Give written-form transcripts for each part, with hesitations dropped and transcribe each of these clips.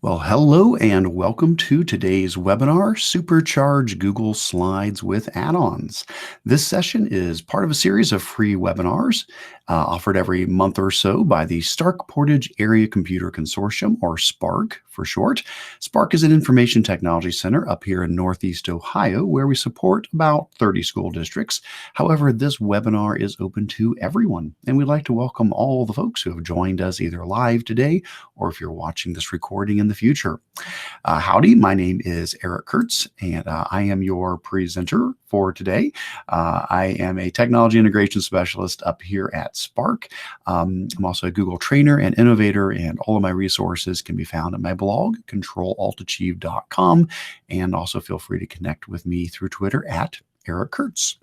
Well, hello and welcome to today's webinar, Supercharge Google Slides with Add-Ons. This session is part of a series of free webinars offered every month or so by the Stark Portage Area Computer Consortium, or SPARC for short. SPARC is an information technology center up here in Northeast Ohio where we support about 30 school districts. However, this webinar is open to everyone, and we'd like to welcome all the folks who have joined us either live today or if you're watching this recording in the future. Howdy, my name is Eric Curts, and I am your presenter for today. I am a technology integration specialist up here at SPARC. I'm also a Google trainer and innovator, and all of my resources can be found at my blog, controlaltachieve.com, and also feel free to connect with me through Twitter at Eric Curts.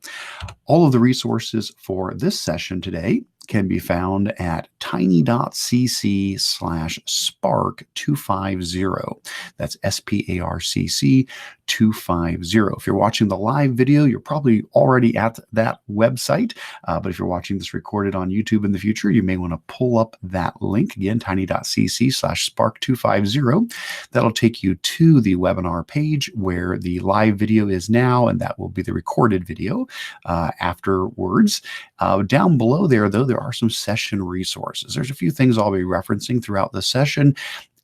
All of the resources for this session today can be found at tiny.cc/sparc250. That's SPARCC 250. If you're watching the live video, you're probably already at that website. But if you're watching this recorded on YouTube in the future, you may want to pull up that link again, tiny.cc/sparc250. That'll take you to the webinar page where the live video is now, and that will be the recorded video afterwards. Down below there, though, there are some session resources. There's a few things I'll be referencing throughout the session,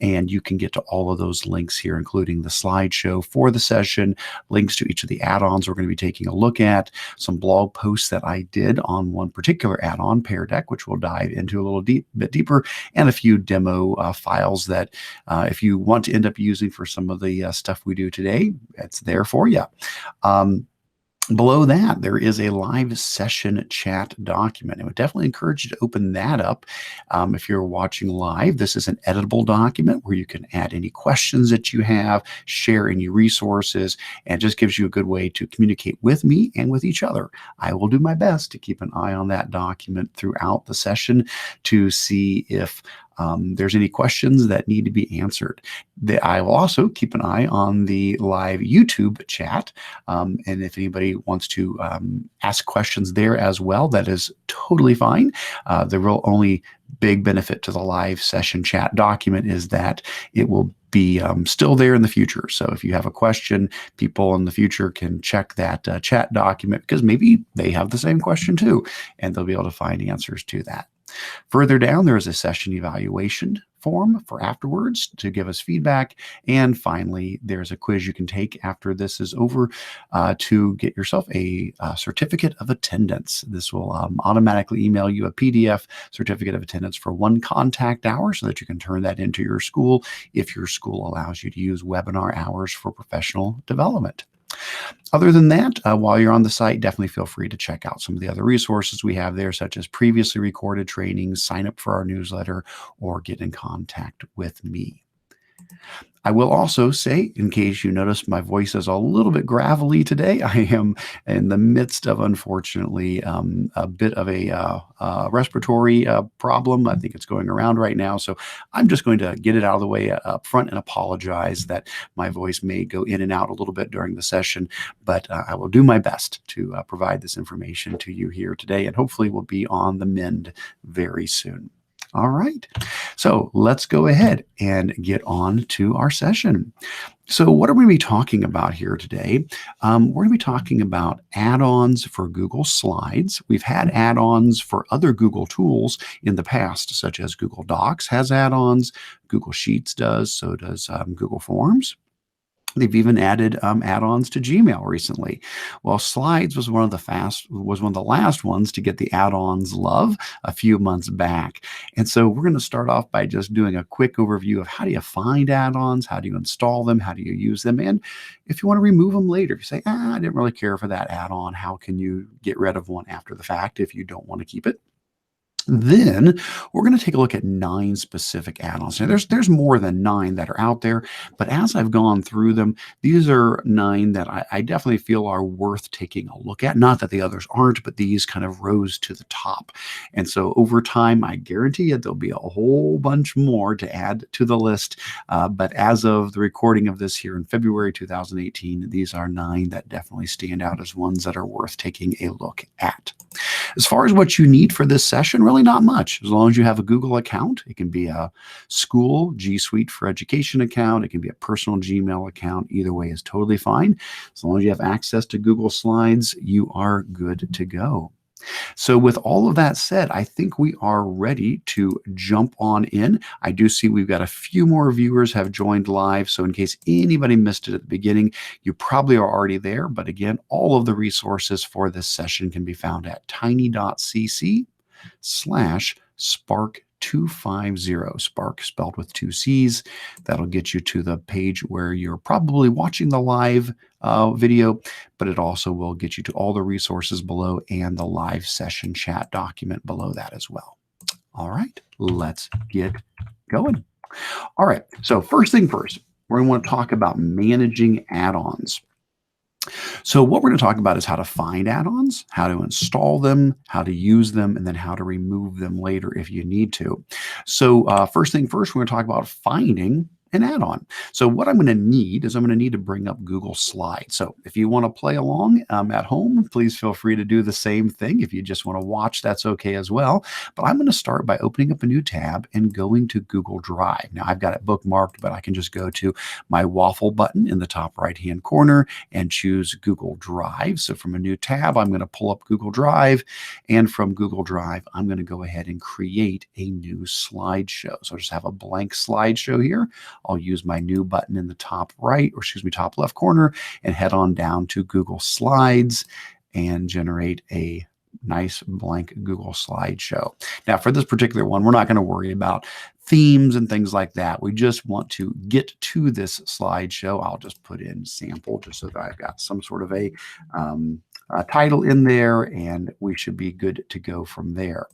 and you can get to all of those links here, including the slideshow for the session, links to each of the add-ons we're going to be taking a look at, some blog posts that I did on one particular add-on, Pear Deck, which we'll dive into a little bit deeper, and a few demo files that if you want to end up using for some of the stuff we do today, it's there for you. Below that, there is a live session chat document. I would definitely encourage you to open that up. If you're watching live, this is an editable document where you can add any questions that you have, share any resources, and just gives you a good way to communicate with me and with each other. I will do my best to keep an eye on that document throughout the session to see if there's any questions that need to be answered. I will also keep an eye on the live YouTube chat. And if anybody wants to ask questions there as well, that is totally fine. The real only big benefit to the live session chat document is that it will be still there in the future. So if you have a question, people in the future can check that chat document because maybe they have the same question too, and they'll be able to find answers to that. Further down, there is a session evaluation form for afterwards to give us feedback. And finally, there's a quiz you can take after this is over to get yourself a certificate of attendance. This will automatically email you a PDF certificate of attendance for 1 contact hour so that you can turn that into your school if your school allows you to use webinar hours for professional development. Other than that, while you're on the site, definitely feel free to check out some of the other resources we have there, such as previously recorded trainings, sign up for our newsletter, or get in contact with me. I will also say, in case you notice my voice is a little bit gravelly today, I am in the midst of, unfortunately, a bit of a respiratory problem. I think it's going around right now. So I'm just going to get it out of the way up front and apologize that my voice may go in and out a little bit during the session, but I will do my best to provide this information to you here today, and hopefully we'll be on the mend very soon. All right, so let's go ahead and get on to our session. So what are we going to be talking about here today? We're going to be talking about add-ons for Google Slides. We've had add-ons for other Google tools in the past, such as Google Docs has add-ons, Google Sheets does, so does Google Forms. They've even added add-ons to Gmail recently. Well, Slides was one of the last ones to get the add-ons love a few months back. And so we're going to start off by just doing a quick overview of how do you find add-ons, how do you install them, how do you use them, and if you want to remove them later, if you say, I didn't really care for that add-on, how can you get rid of one after the fact if you don't want to keep it? Then we're going to take a look at 9 specific add-ons. Now, there's more than 9 that are out there, but as I've gone through them, these are 9 that I definitely feel are worth taking a look at. Not that the others aren't, but these kind of rose to the top. And so over time, I guarantee you there'll be a whole bunch more to add to the list. But as of the recording of this here in February 2018, these are 9 that definitely stand out as ones that are worth taking a look at. As far as what you need for this session, really really not much. As long as you have a Google account, it can be a school G Suite for Education account. It can be a personal Gmail account. Either way is totally fine. As long as you have access to Google Slides, you are good to go. So with all of that said, I think we are ready to jump on in. I do see we've got a few more viewers have joined live. So in case anybody missed it at the beginning, you probably are already there. But again, all of the resources for this session can be found at tiny.cc/Spark250, Spark spelled with 2 C's. That'll get you to the page where you're probably watching the live video, but it also will get you to all the resources below and the live session chat document below that as well. All right, let's get going. All right, so first thing first, we're going to want to talk about managing add-ons. So what we're going to talk about is how to find add-ons, how to install them, how to use them, and then how to remove them later if you need to. So first thing first, we're going to talk about finding an add-on. So what I'm going to need is I'm going to need to bring up Google Slides. So if you want to play along at home, please feel free to do the same thing. If you just want to watch, that's okay as well. But I'm going to start by opening up a new tab and going to Google Drive. Now I've got it bookmarked, but I can just go to my waffle button in the top right-hand corner and choose Google Drive. So from a new tab, I'm going to pull up Google Drive, and from Google Drive, I'm going to go ahead and create a new slideshow. So I just have a blank slideshow here. I'll use my new button in the top right, or excuse me, top left corner, and head on down to Google Slides and generate a nice blank Google slideshow. Now, for this particular one, we're not going to worry about themes and things like that. We just want to get to this slideshow. I'll just put in sample just so that I've got some sort of a title in there, and we should be good to go from there.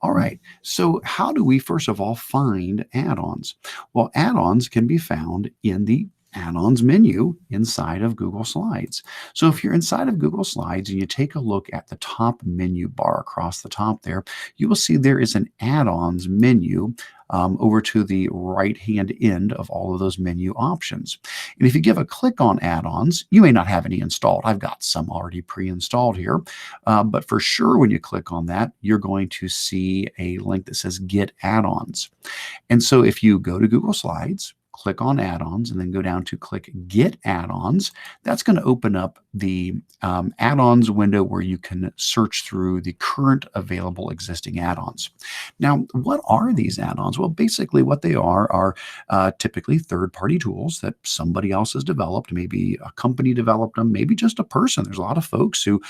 All right, so how do we first of all find add-ons? Well, add-ons can be found in the Add-ons menu inside of Google Slides. So if you're inside of Google Slides and you take a look at the top menu bar across the top there, you will see there is an Add-ons menu over to the right-hand end of all of those menu options. And if you give a click on add-ons, you may not have any installed. I've got some already pre-installed here, but for sure when you click on that, you're going to see a link that says Get Add-ons. And so if you go to Google Slides, click on add-ons, and then go down to click Get Add-ons, that's going to open up the add-ons window where you can search through the current available existing add-ons. Now, what are these add-ons? Well, basically what they are typically third-party tools that somebody else has developed. Maybe a company developed them, maybe just a person. There's a lot of folks who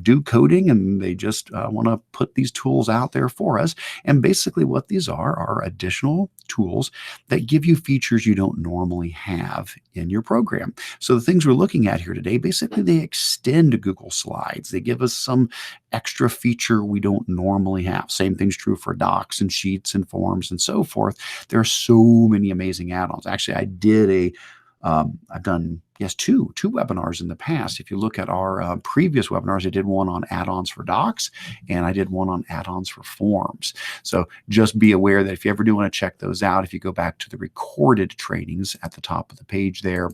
do coding and they just want to put these tools out there for us. And basically what these are additional tools that give you features you don't normally have in your program. So the things we're looking at here today, basically they extend Google Slides. They give us some extra feature we don't normally have. Same thing's true for docs and sheets and forms and so forth. There are so many amazing add-ons. Actually, I did I've done, yes, two webinars in the past. If you look at our previous webinars, I did one on add-ons for docs, and I did one on add-ons for forms. So just be aware that if you ever do want to check those out, if you go back to the recorded trainings at the top of the page there,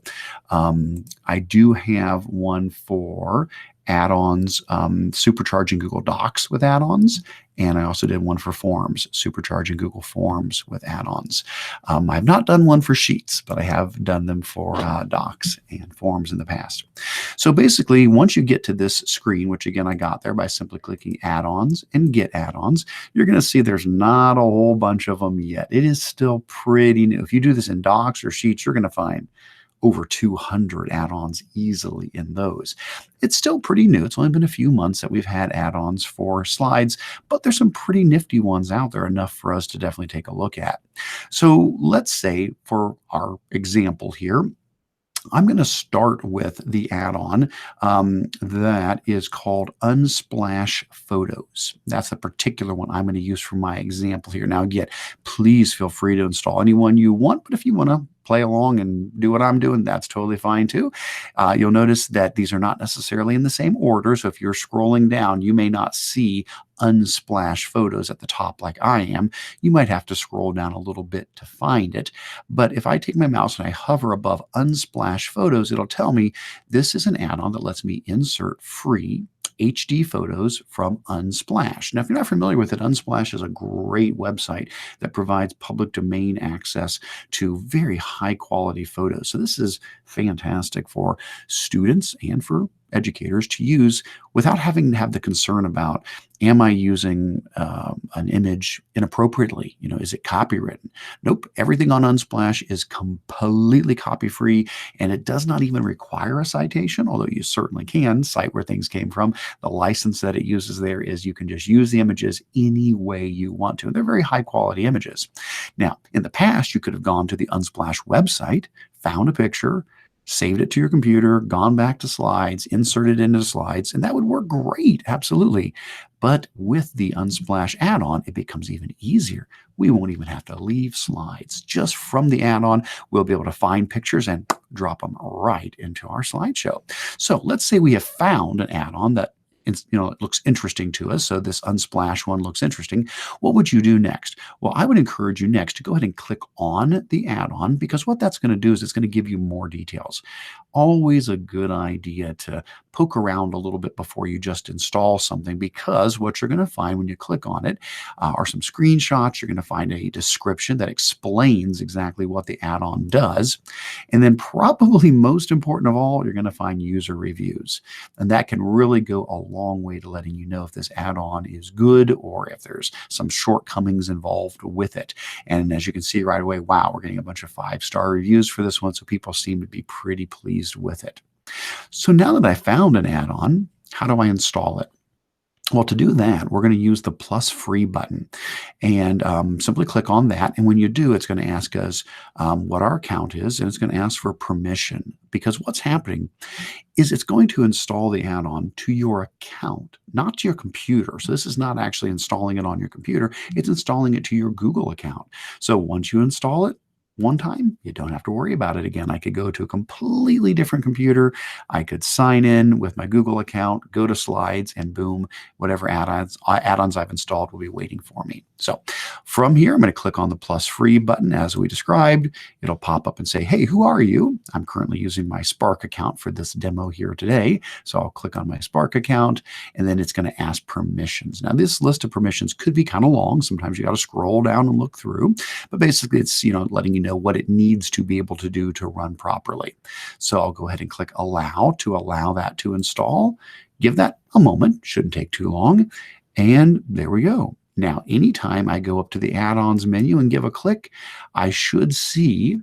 I do have one for add-ons, supercharging Google Docs with add-ons, and I also did one for forms, supercharging Google Forms with add-ons. I've not done one for sheets, but I have done them for docs and forms in the past. So basically, once you get to this screen, which again I got there by simply clicking add-ons and get add-ons, you're going to see there's not a whole bunch of them yet. It is still pretty new. If you do this in docs or sheets, you're going to find over 200 add-ons easily in those. It's still pretty new. It's only been a few months that we've had add-ons for slides, but there's some pretty nifty ones out there, enough for us to definitely take a look at. So let's say for our example here, I'm going to start with the add-on that is called Unsplash Photos. That's the particular one I'm going to use for my example here. Now, again, please feel free to install any one you want, but if you want to play along and do what I'm doing, that's totally fine too. You'll notice that these are not necessarily in the same order. So if you're scrolling down, you may not see Unsplash Photos at the top like I am. You might have to scroll down a little bit to find it. But if I take my mouse and I hover above Unsplash Photos, it'll tell me this is an add-on that lets me insert free HD photos from Unsplash. Now, if you're not familiar with it, Unsplash is a great website that provides public domain access to very high quality photos. So this is fantastic for students and for educators to use without having to have the concern about, am I using an image inappropriately? Is it copywritten? Nope. Everything on Unsplash is completely copy free, and it does not even require a citation, although you certainly can cite where things came from. The license that it uses there is you can just use the images any way you want to. And they're very high quality images. Now, in the past, you could have gone to the Unsplash website, found a picture, saved it to your computer, gone back to Slides, inserted it into Slides, and that would work great, absolutely. But with the Unsplash add-on, it becomes even easier. We won't even have to leave Slides. Just from the add-on, we'll be able to find pictures and drop them right into our slideshow. So let's say we have found an add-on that it looks interesting to us. So this Unsplash one looks interesting. What would you do next? Well, I would encourage you next to go ahead and click on the add-on, because what that's going to do is it's going to give you more details. Always a good idea to poke around a little bit before you just install something, because what you're going to find when you click on it are some screenshots. You're going to find a description that explains exactly what the add-on does. And then probably most important of all, you're going to find user reviews. And that can really go a long way to letting you know if this add-on is good or if there's some shortcomings involved with it. And as you can see right away, wow, we're getting a bunch of 5-star reviews for this one. So people seem to be pretty pleased with it. So now that I found an add-on, how do I install it? Well, to do that, we're going to use the plus free button, and simply click on that. And when you do, it's going to ask us what our account is, and it's going to ask for permission, because what's happening is it's going to install the add-on to your account, not to your computer. So this is not actually installing it on your computer. It's installing it to your Google account. So once you install it one time, you don't have to worry about it again. I could go to a completely different computer. I could sign in with my Google account, go to Slides, and boom, whatever add-ons I've installed will be waiting for me. So from here, I'm going to click on the plus free button as we described. It'll pop up and say, hey, who are you? I'm currently using my Spark account for this demo here today. So I'll click on my Spark account, and then it's going to ask permissions. Now, this list of permissions could be kind of long. Sometimes you got to scroll down and look through, but basically it's, letting you know what it needs to be able to do to run properly. So I'll go ahead and click allow to allow that to install. Give that a moment, shouldn't take too long. And there we go. Now, anytime I go up to the add-ons menu and give a click, I should see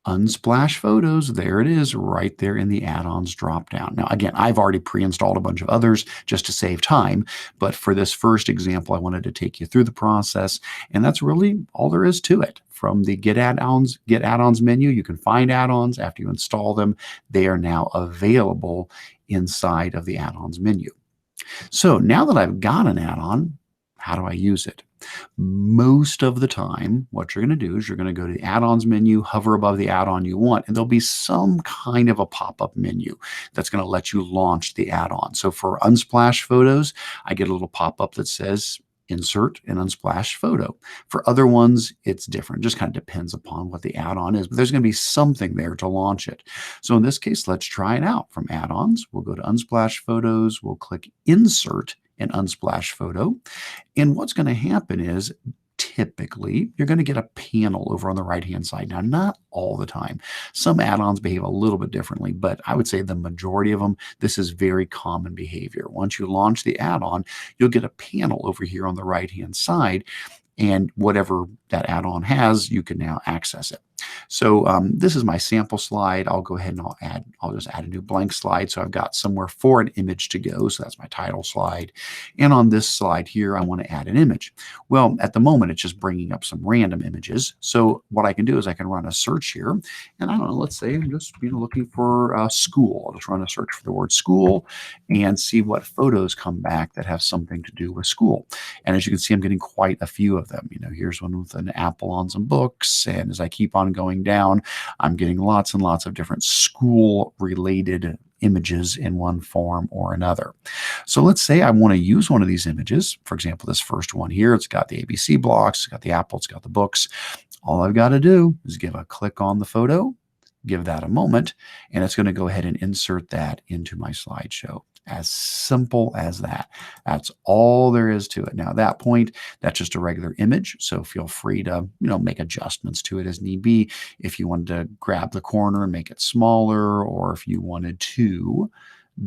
Unsplash Photos. There it is right there in the add-ons dropdown. Now, again, I've already pre-installed a bunch of others just to save time, but for this first example, I wanted to take you through the process, and that's really all there is to it. From the Get Add-ons menu, you can find add-ons. After you install them, they are now available inside of the add-ons menu. So now that I've got an add-on, how do I use it? Most of the time, what you're going to do is you're going to go to the add-ons menu, hover above the add-on you want, and there'll be some kind of a pop-up menu that's going to let you launch the add-on. So for Unsplash Photos, I get a little pop-up that says insert an Unsplash photo. For other ones, it's different. It just kind of depends upon what the add-on is, but there's going to be something there to launch it. So in this case, let's try it out. From add-ons, we'll go to Unsplash Photos, we'll click insert an Unsplash photo. And what's going to happen is typically you're going to get a panel over on the right-hand side. Now, not all the time. Some add-ons behave a little bit differently, but I would say the majority of them, this is very common behavior. Once you launch the add-on, you'll get a panel over here on the right-hand side, and whatever that add-on has, you can now access it. So this is my sample slide. I'll go ahead and I'll just add a new blank slide. So I've got somewhere for an image to go. So that's my title slide. And on this slide here, I want to add an image. Well, at the moment, it's just bringing up some random images. So what I can do is I can run a search here. And I don't know, let's say I'm just looking for school. I'll just run a search for the word school and see what photos come back that have something to do with school. And as you can see, I'm getting quite a few of them. Here's one with an apple on some books. And as I keep on going down, I'm getting lots and lots of different school-related images in one form or another. So let's say I want to use one of these images. For example, this first one here, it's got the ABC blocks, it's got the apple, it's got the books. All I've got to do is give a click on the photo, give that a moment, and it's going to go ahead and insert that into my slideshow. As simple as that. That's all there is to it. Now, at that point, that's just a regular image, so feel free to, make adjustments to it as need be. If you wanted to grab the corner and make it smaller, or if you wanted to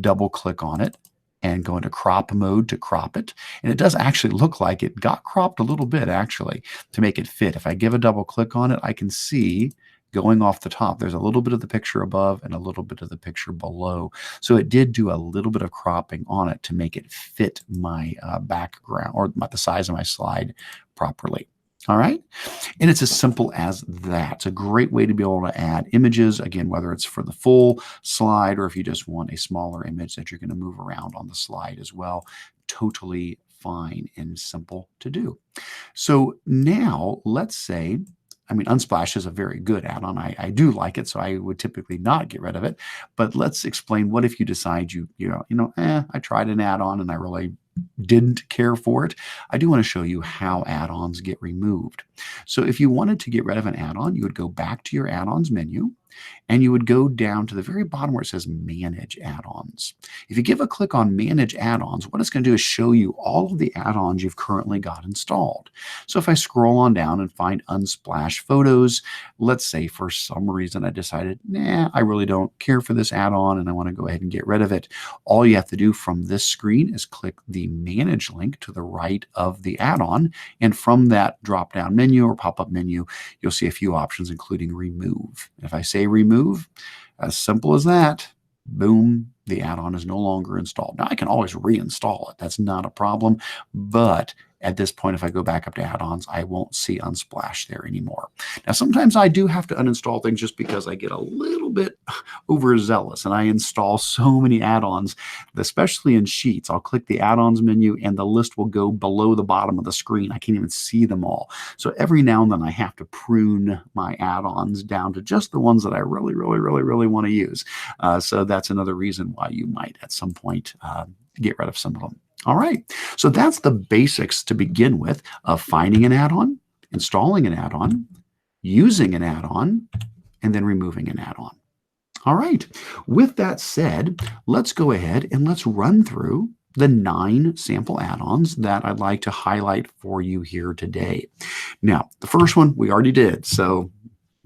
double click on it and go into crop mode to crop it. And it does actually look like it got cropped a little bit, actually, to make it fit. If I give a double click on it, I can see going off the top, there's a little bit of the picture above and a little bit of the picture below. So it did do a little bit of cropping on it to make it fit my background, or the size of my slide properly. All right. And it's as simple as that. It's a great way to be able to add images, again, whether it's for the full slide or if you just want a smaller image that you're going to move around on the slide as well. Totally fine and simple to do. So now let's say, Unsplash is a very good add-on. I do like it, so I would typically not get rid of it. But let's explain, what if you decide I tried an add-on and I really didn't care for it. I do want to show you how add-ons get removed. So if you wanted to get rid of an add-on, you would go back to your add-ons menu and you would go down to the very bottom where it says Manage Add-ons. If you give a click on Manage Add-ons, what it's going to do is show you all of the add-ons you've currently got installed. So if I scroll on down and find Unsplash Photos, let's say for some reason I decided, I really don't care for this add-on and I want to go ahead and get rid of it. All you have to do from this screen is click the Manage link to the right of the add-on, and from that drop-down menu or pop-up menu, you'll see a few options, including Remove. If I say Remove, as simple as that, boom, the add-on is no longer installed. Now, I can always reinstall it. That's not a problem, but at this point, if I go back up to add-ons, I won't see Unsplash there anymore. Now, sometimes I do have to uninstall things just because I get a little bit overzealous and I install so many add-ons, especially in Sheets. I'll click the add-ons menu and the list will go below the bottom of the screen. I can't even see them all. So every now and then I have to prune my add-ons down to just the ones that I really, really, really, really want to use. So that's another reason why you might at some point get rid of some of them. All right, so that's the basics to begin with of finding an add-on, installing an add-on, using an add-on, and then removing an add-on. All right, with that said, let's go ahead and let's run through the 9 sample add-ons that I'd like to highlight for you here today. Now, the first one we already did, so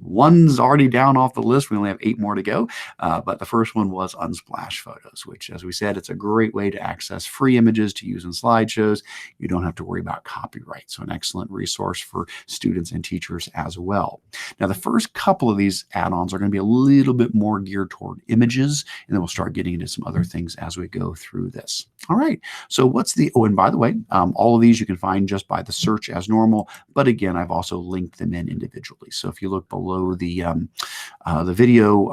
one's already down off the list. We only have 8 more to go. But the first one was Unsplash Photos, which, as we said, it's a great way to access free images to use in slideshows. You don't have to worry about copyright. So an excellent resource for students and teachers as well. Now, the first couple of these add-ons are going to be a little bit more geared toward images, and then we'll start getting into some other things as we go through this. All right. So and by the way, all of these you can find just by the search as normal. But again, I've also linked them in individually. So if you look below the video,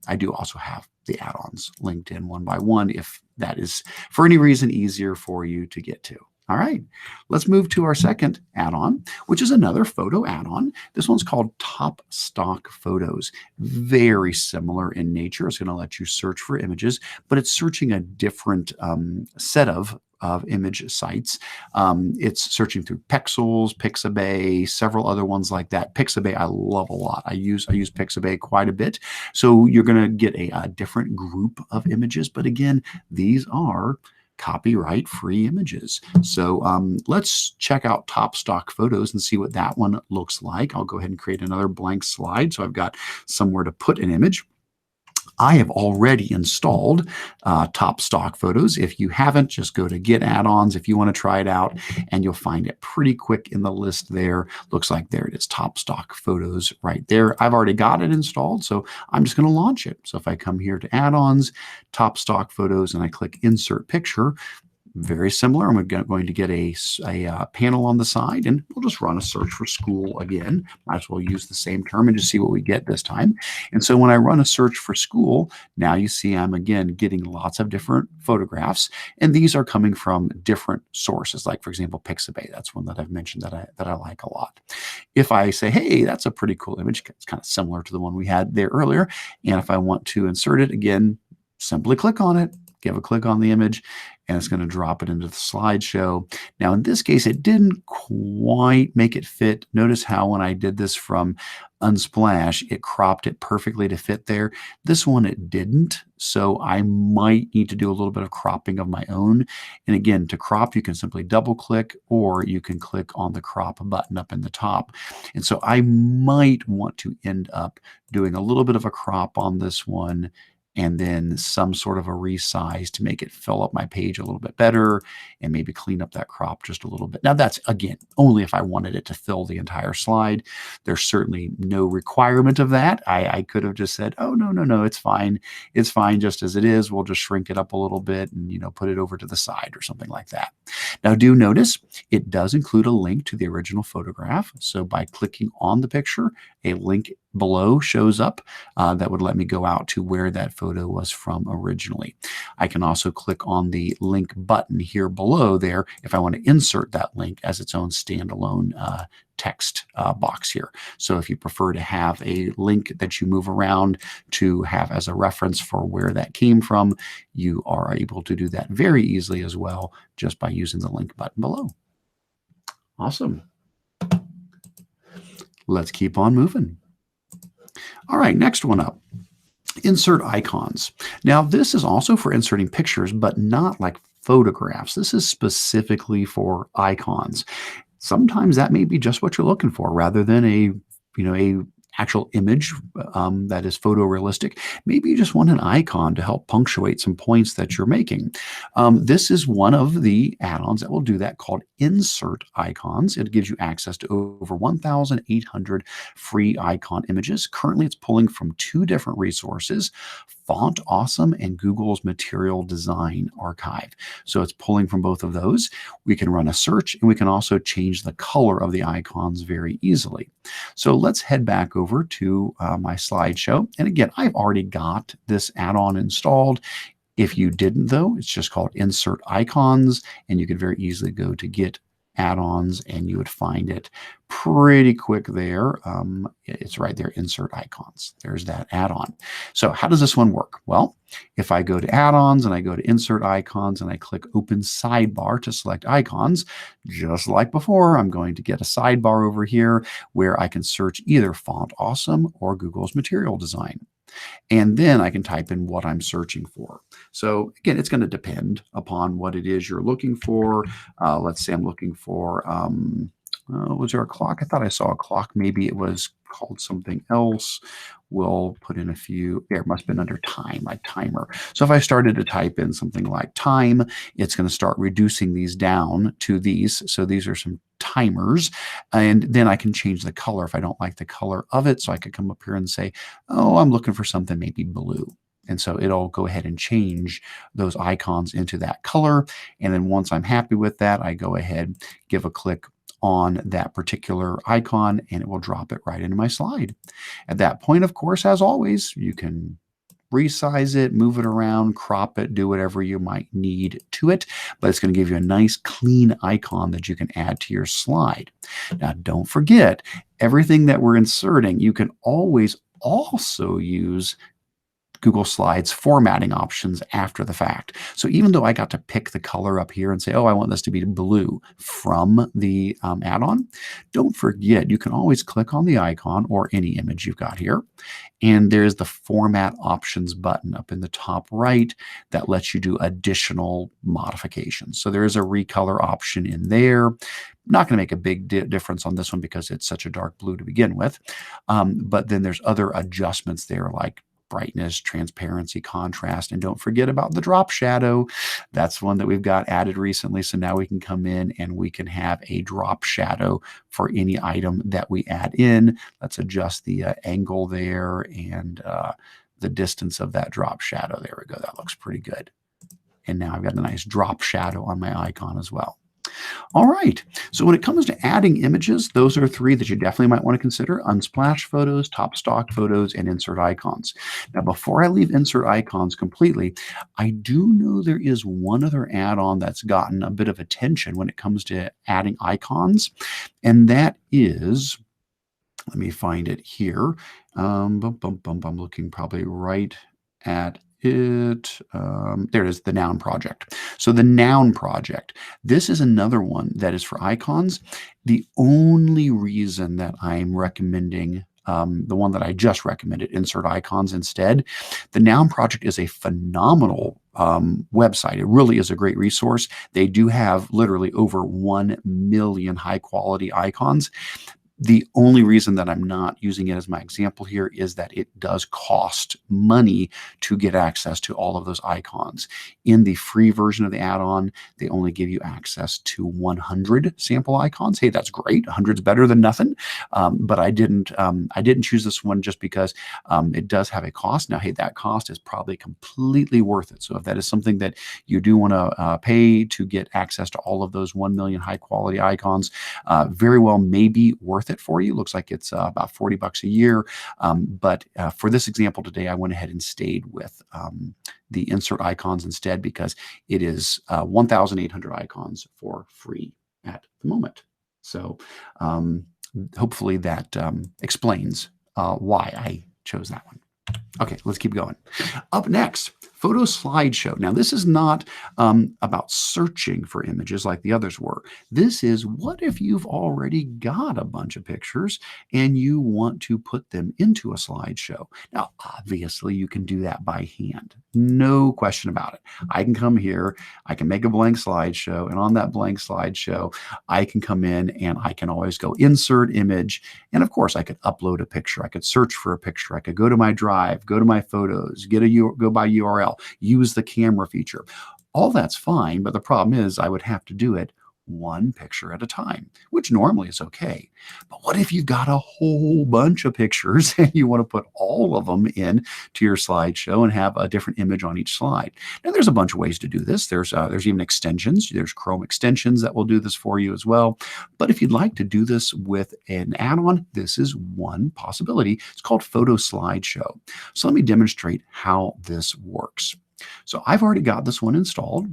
I do also have the add-ons linked in one by one if that is for any reason easier for you to get to. All right, let's move to our second add-on, which is another photo add-on. This one's called Top Stock Photos. Very similar in nature. It's going to let you search for images, but it's searching a different set of image sites. It's searching through Pexels, Pixabay, several other ones like that. Pixabay I love a lot. I use Pixabay quite a bit. So you're going to get a different group of images, but again, these are copyright-free images. So let's check out Top Stock Photos and see what that one looks like. I'll go ahead and create another blank slide so I've got somewhere to put an image. I have already installed Top Stock Photos. If you haven't, just go to Get Add-ons if you want to try it out, and you'll find it pretty quick in the list there. Looks like there it is, Top Stock Photos right there. I've already got it installed, so I'm just going to launch it. So if I come here to Add-ons, Top Stock Photos, and I click Insert Picture, very similar. I'm going to get a panel on the side, and we'll just run a search for school again. Might as well use the same term and just see what we get this time. And so when I run a search for school, now you see I'm again getting lots of different photographs, and these are coming from different sources. Like, for example, Pixabay. That's one that I've mentioned that I like a lot. If I say, hey, that's a pretty cool image, it's kind of similar to the one we had there earlier, and if I want to insert it again, simply click on it, give a click on the image, and it's going to drop it into the slideshow. Now, in this case, it didn't quite make it fit. Notice how when I did this from Unsplash, it cropped it perfectly to fit there. This one, it didn't. So I might need to do a little bit of cropping of my own. And again, to crop, you can simply double click, or you can click on the crop button up in the top. And so I might want to end up doing a little bit of a crop on this one, and then some sort of a resize to make it fill up my page a little bit better, and maybe clean up that crop just a little bit. Now that's, again, only if I wanted it to fill the entire slide. There's certainly no requirement of that. I could have just said, oh, no, it's fine. It's fine just as it is. We'll just shrink it up a little bit and, put it over to the side or something like that. Now do notice it does include a link to the original photograph. So by clicking on the picture, a link below shows up that would let me go out to where that photo was from originally. I can also click on the link button here below there if I want to insert that link as its own standalone text box here. So if you prefer to have a link that you move around to have as a reference for where that came from, you are able to do that very easily as well, just by using the link button below. Awesome. Let's keep on moving. All right, next one up. Insert icons. Now, this is also for inserting pictures, but not like photographs. This is specifically for icons. Sometimes that may be just what you're looking for, rather than a actual image that is photorealistic. Maybe you just want an icon to help punctuate some points that you're making. This is one of the add-ons that will do that, called Insert Icons. It gives you access to over 1,800 free icon images. Currently, it's pulling from two different resources, Font Awesome and Google's Material Design Archive. So it's pulling from both of those. We can run a search, and we can also change the color of the icons very easily. So let's head back over to my slideshow. And again, I've already got this add-on installed. If you didn't, though, it's just called Insert Icons, and you could very easily go to Get Add-ons, and you would find it pretty quick there. It's right there, Insert Icons. There's that add-on. So how does this one work? Well, if I go to Add-ons and I go to Insert Icons and I click Open Sidebar to select icons, just like before, I'm going to get a sidebar over here where I can search either Font Awesome or Google's Material Design. And then I can type in what I'm searching for. So again, it's going to depend upon what it is you're looking for. Let's say I'm looking for, was there a clock? I thought I saw a clock. Maybe it was called something else. We'll put in a few. There, it must have been under time, like timer. So if I started to type in something like time, it's going to start reducing these down to these. So these are some timers. And then I can change the color if I don't like the color of it. So I could come up here and say, oh, I'm looking for something maybe blue. And so it'll go ahead and change those icons into that color. And then once I'm happy with that, I go ahead, give a click on that particular icon, and it will drop it right into my slide. At that point, of course, as always, you can resize it, move it around, crop it, do whatever you might need to it, but it's going to give you a nice clean icon that you can add to your slide. Now, don't forget, everything that we're inserting, you can always also use Google Slides formatting options after the fact. So even though I got to pick the color up here and say, oh, I want this to be blue from the add-on, don't forget, you can always click on the icon or any image you've got here, and there's the Format Options button up in the top right that lets you do additional modifications. So there is a recolor option in there. Not going to make a big difference on this one because it's such a dark blue to begin with. But then there's other adjustments there, like brightness, transparency, contrast, and don't forget about the drop shadow. That's one that we've got added recently. So now we can come in and we can have a drop shadow for any item that we add in. Let's adjust the angle there and the distance of that drop shadow. There we go. That looks pretty good. And now I've got a nice drop shadow on my icon as well. All right, so when it comes to adding images, those are three that you definitely might want to consider: Unsplash photos, top stock photos, and insert icons. Now, before I leave insert icons completely, I do know there is one other add-on that's gotten a bit of attention when it comes to adding icons, and that is, let me find it here. I'm looking probably right at it. There it is, the Noun Project. So the Noun Project, this is another one that is for icons. The only reason that I'm recommending the one that I just recommended, Insert Icons instead, the Noun Project is a phenomenal website. It really is a great resource. They do have literally over 1 million high quality icons. The only reason that I'm not using it as my example here is that it does cost money to get access to all of those icons. In the free version of the add-on, they only give you access to 100 sample icons. Hey, that's great. 100's better than nothing. But I didn't choose this one just because it does have a cost. Now, hey, that cost is probably completely worth it. So if that is something that you do want to pay to get access to all of those 1 million high quality icons, very well may be worth it for you. Looks like it's about $40 a year. But for this example today, I went ahead and stayed with the Insert Icons instead because it is 1,800 icons for free at the moment. So hopefully that explains why I chose that one. Okay, let's keep going. Up next, Photo Slideshow. Now, this is not about searching for images like the others were. This is what if you've already got a bunch of pictures and you want to put them into a slideshow. Now, obviously, you can do that by hand. No question about it. I can come here, I can make a blank slideshow, and on that blank slideshow, I can come in and I can always go insert image. And of course, I could upload a picture. I could search for a picture. I could go to my drive, go to my photos, go by URL, use the camera feature. All that's fine, but the problem is I would have to do it one picture at a time, which normally is okay. But what if you've got a whole bunch of pictures and you want to put all of them in to your slideshow and have a different image on each slide? Now, there's a bunch of ways to do this. There's even extensions. There's Chrome extensions that will do this for you as well. But if you'd like to do this with an add-on, this is one possibility. It's called Photo Slideshow. So let me demonstrate how this works. So I've already got this one installed.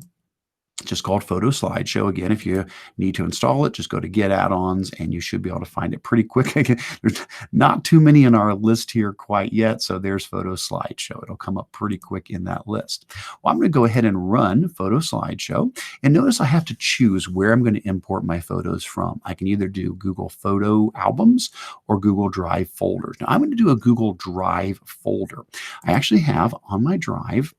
It's just called Photo Slideshow. Again, if you need to install it, just go to Get Add-ons and you should be able to find it pretty quick. There's not too many in our list here quite yet, so there's Photo Slideshow. It'll come up pretty quick in that list. Well, I'm going to go ahead and run Photo Slideshow, and notice I have to choose where I'm going to import my photos from. I can either do Google Photo Albums or Google Drive folders. Now, I'm going to do a Google Drive folder. I actually have on my drive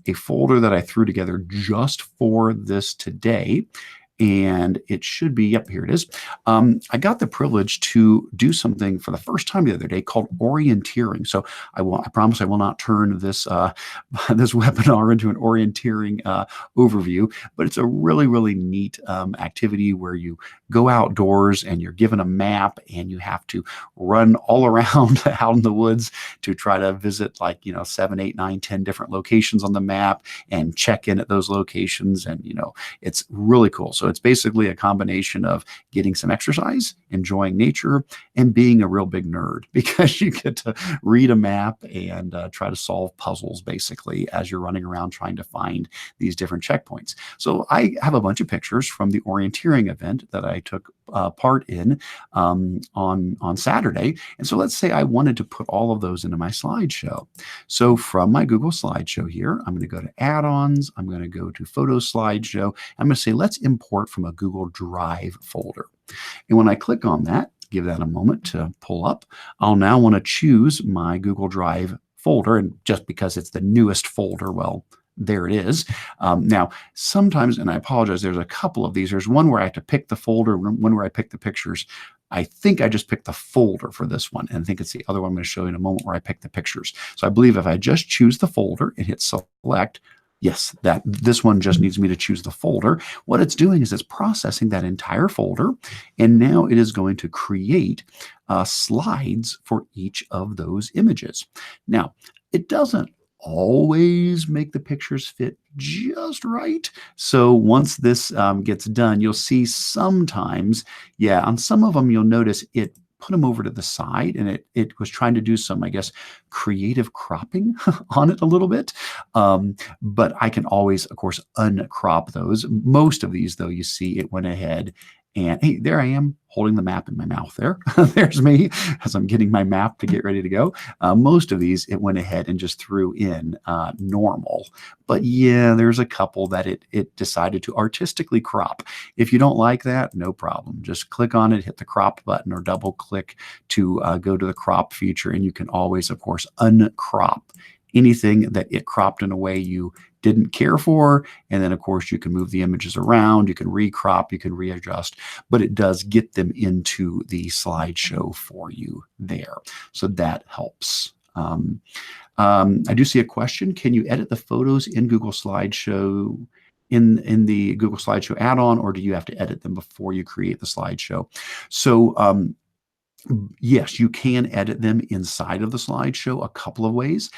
a folder that I threw together just for this today. And it should be, yep, here it is. I got the privilege to do something for the first time the other day called orienteering. So I promise I will not turn this this webinar into an orienteering overview, but it's a really, really neat activity where you go outdoors and you're given a map and you have to run all around out in the woods to try to visit 7, 8, 9, 10 different locations on the map and check in at those locations. And, it's really cool. So it's basically a combination of getting some exercise, enjoying nature, and being a real big nerd because you get to read a map and try to solve puzzles basically as you're running around trying to find these different checkpoints. So I have a bunch of pictures from the orienteering event that I took part in on Saturday. And so let's say I wanted to put all of those into my slideshow. So from my Google Slideshow here, I'm going to go to Add-ons. I'm going to go to Photo Slideshow. I'm going to say, let's import from a Google Drive folder. And when I click on that, give that a moment to pull up, I'll now want to choose my Google Drive folder. And just because it's the newest folder, well, there it is. Now, sometimes, and I apologize, there's a couple of these. There's one where I have to pick the folder, one where I pick the pictures. I think I just picked the folder for this one. And I think it's the other one I'm going to show you in a moment where I pick the pictures. So I believe if I just choose the folder and hit select, yes, this one just needs me to choose the folder. What it's doing is it's processing that entire folder, and now it is going to create slides for each of those images. Now, it doesn't always make the pictures fit just right. So once this gets done, you'll see sometimes, yeah, on some of them, you'll notice it put them over to the side, and it was trying to do some, I guess, creative cropping on it a little bit. But I can always, of course, uncrop those. Most of these, though, you see it went ahead And hey, there I am holding the map in my mouth there. There's me as I'm getting my map to get ready to go. Most of these, it went ahead and just threw in normal. But yeah, there's a couple that it decided to artistically crop. If you don't like that, no problem. Just click on it, hit the crop button, or double click to go to the crop feature. And you can always, of course, uncrop anything that it cropped in a way you didn't care for. And then, of course, you can move the images around, you can recrop, you can readjust, but it does get them into the slideshow for you there. So that helps. I do see a question. Can you edit the photos in Google Slideshow in the Google Slideshow add-on, or do you have to edit them before you create the slideshow? So yes, you can edit them inside of the slideshow a couple of ways.